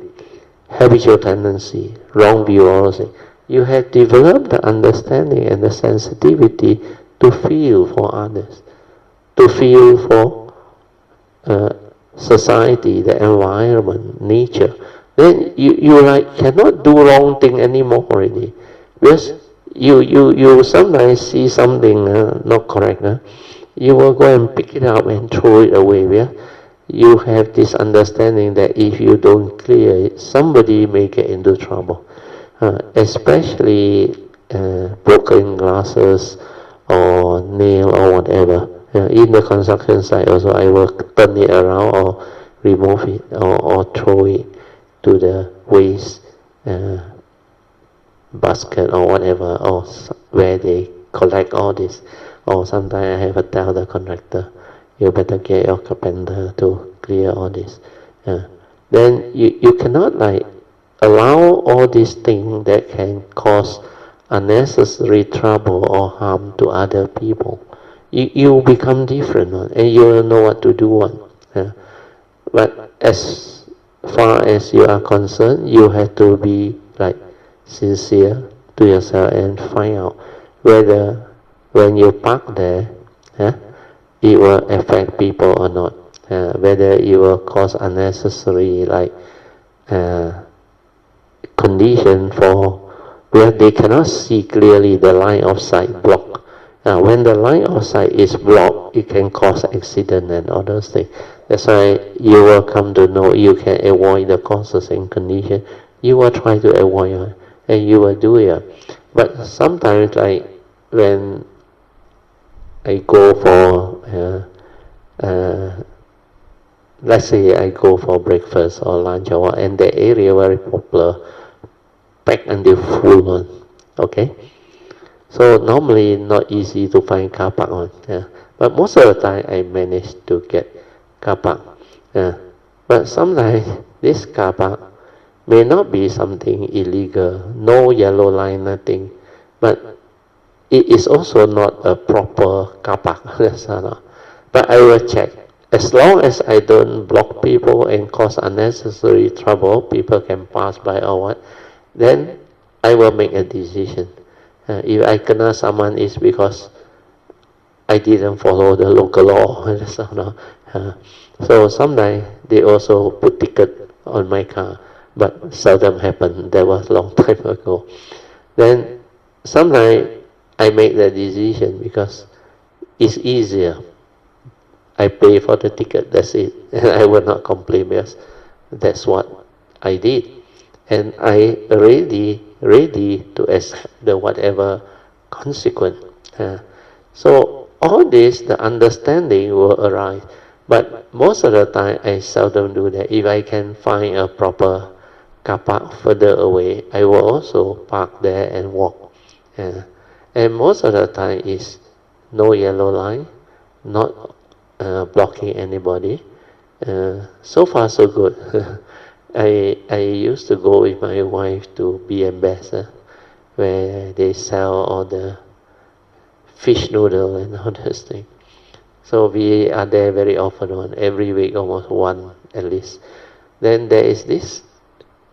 habitual tendency, wrong view also. You have developed the understanding and the sensitivity to feel for others, to feel for society, the environment, nature. Then you like cannot do wrong thing anymore already. Because you sometimes see something not correct. You will go and pick it up and throw it away. Yeah? You have this understanding that if you don't clear it, somebody may get into trouble. Especially broken glasses or nail or whatever. In the construction site also, I will turn it around or remove it or throw it to the waste basket or whatever, or where they collect all this. Or sometimes I have to tell the contractor, you better get your carpenter to clear all this. Then you cannot like allow all these things that can cause unnecessary trouble or harm to other people. You become different, and you will know what to do. But as far as you are concerned, you have to be like sincere to yourself and find out whether when you park there, it will affect people or not. Whether it will cause unnecessary like condition for where they cannot see clearly the line of sight blocked. When the line of sight is blocked, it can cause accident and all those things. That's why you will come to know you can avoid the causes and condition. You will try to avoid it, and you will do it. But sometimes, like when I go for let's say I go for breakfast or lunch or what, and the area very popular, packed until full one. Okay? So normally not easy to find car park on. Yeah. But most of the time I manage to get car park. Yeah. But sometimes this car park may not be something illegal, no yellow line, nothing. But it is also not a proper car park. But I will check. As long as I don't block people and cause unnecessary trouble, people can pass by or what, then I will make a decision. If I kena someone, is because I didn't follow the local law. So sometimes they also put ticket on my car, but seldom happen. That was long time ago. Then sometimes I make the decision because it's easier. I pay for the ticket, that's it. And I will not complain because that's what I did. And I ready to accept the whatever consequence. So all this, the understanding will arise. But most of the time, I seldom do that. If I can find a proper car park further away, I will also park there and walk. And most of the time is no yellow line, not blocking anybody. So far so good. I used to go with my wife to B&B, where they sell all the fish noodle and all those things. So we are there very often, every week almost one at least. Then there is this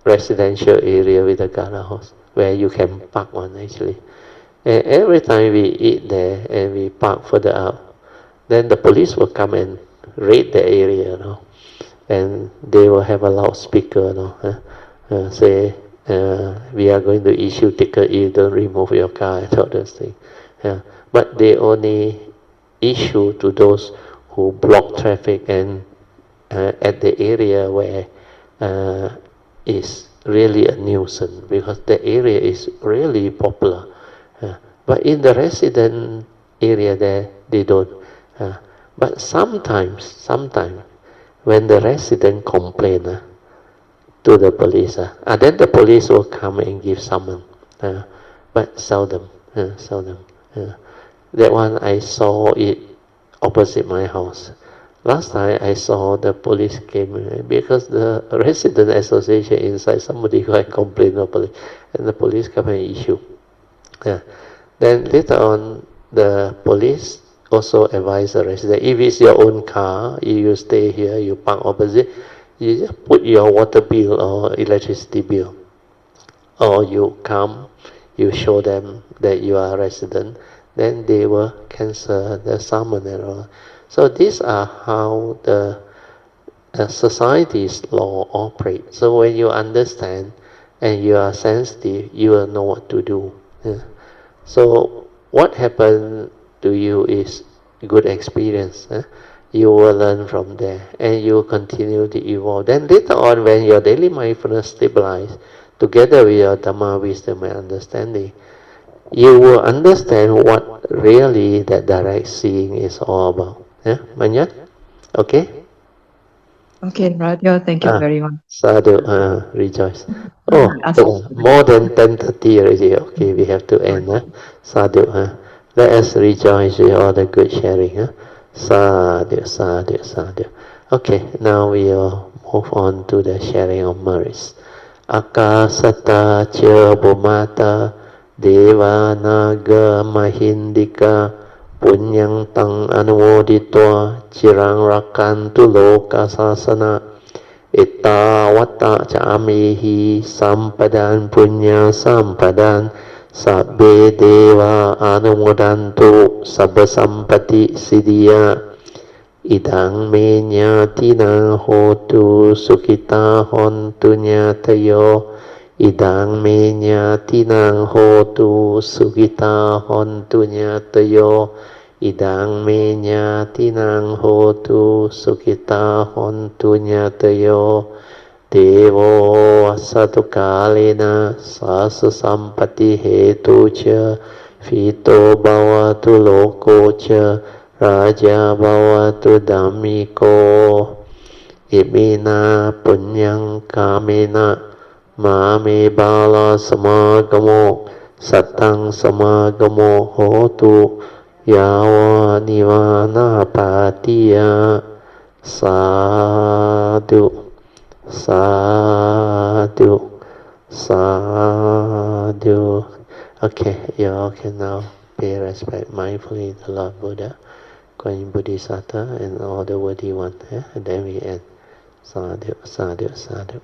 residential area with a guardhouse where you can park one actually. And every time we eat there and we park further out, then the police will come and raid the area, and they will have a loudspeaker, say, we are going to issue ticket, you don't remove your car and all those things. But they only issue to those who block traffic and at the area where is really a nuisance, because the area is really popular. But in the resident area there, they don't. But sometimes, when the resident complain to the police, then the police will come and give summons. But seldom. That one I saw it opposite my house. Last time I saw the police came because the resident association inside, somebody go and complain to the police, and the police come and issue. Then later on, the police also advise the resident, if it's your own car, if you stay here, you park opposite, you just put your water bill or electricity bill. Or you come, you show them that you are a resident, then they will cancel the summons and all. So these are how the society's law operates. So when you understand and you are sensitive, you will know what to do. So what happened to you is good experience. You will learn from there and you will continue to evolve. Then later on, when your daily mindfulness stabilizes, together with your Dhamma wisdom and understanding, you will understand what really that direct seeing is all about. Manyan? Okay? Okay, Radio, thank you very much. Sadhu, rejoice. More than 10:30 already. Okay, we have to end. Sadhu, let us rejoice with all the good sharing. Sadhu, sadhu, sadhu. Okay, now we will move on to the sharing of merits. Akasata cha bhumata deva naga mahindika punyang tang anumoditwa cirang rakantu loka sasana Ita wata camihi sampadan punya sampadan sabbe deva anumodantu sabba sampati siddhya idang me nyatina hotu sukita hontu nyatayo idang me nyatina hotu sukita hontu nyatayo idang me nyatinang hotu sukita hontu nyatayo devo asatu kalena sasa sampati hetu cha fito bhavatu loko cha raja bhavatu dhammiko อิมินาปุญญังกาเมนะมาเมบาลาสมากโมสัตตังสมากโมโหตุยาวานิวานาปาติยาสาธุสาธุสาธุ Okay, you all can now pay respect mindfully to Lord Buddha, Guanyin Bodhisattva, and all the worthy ones. Yeah? And then we end. Sadhu, sadhu, sadhu.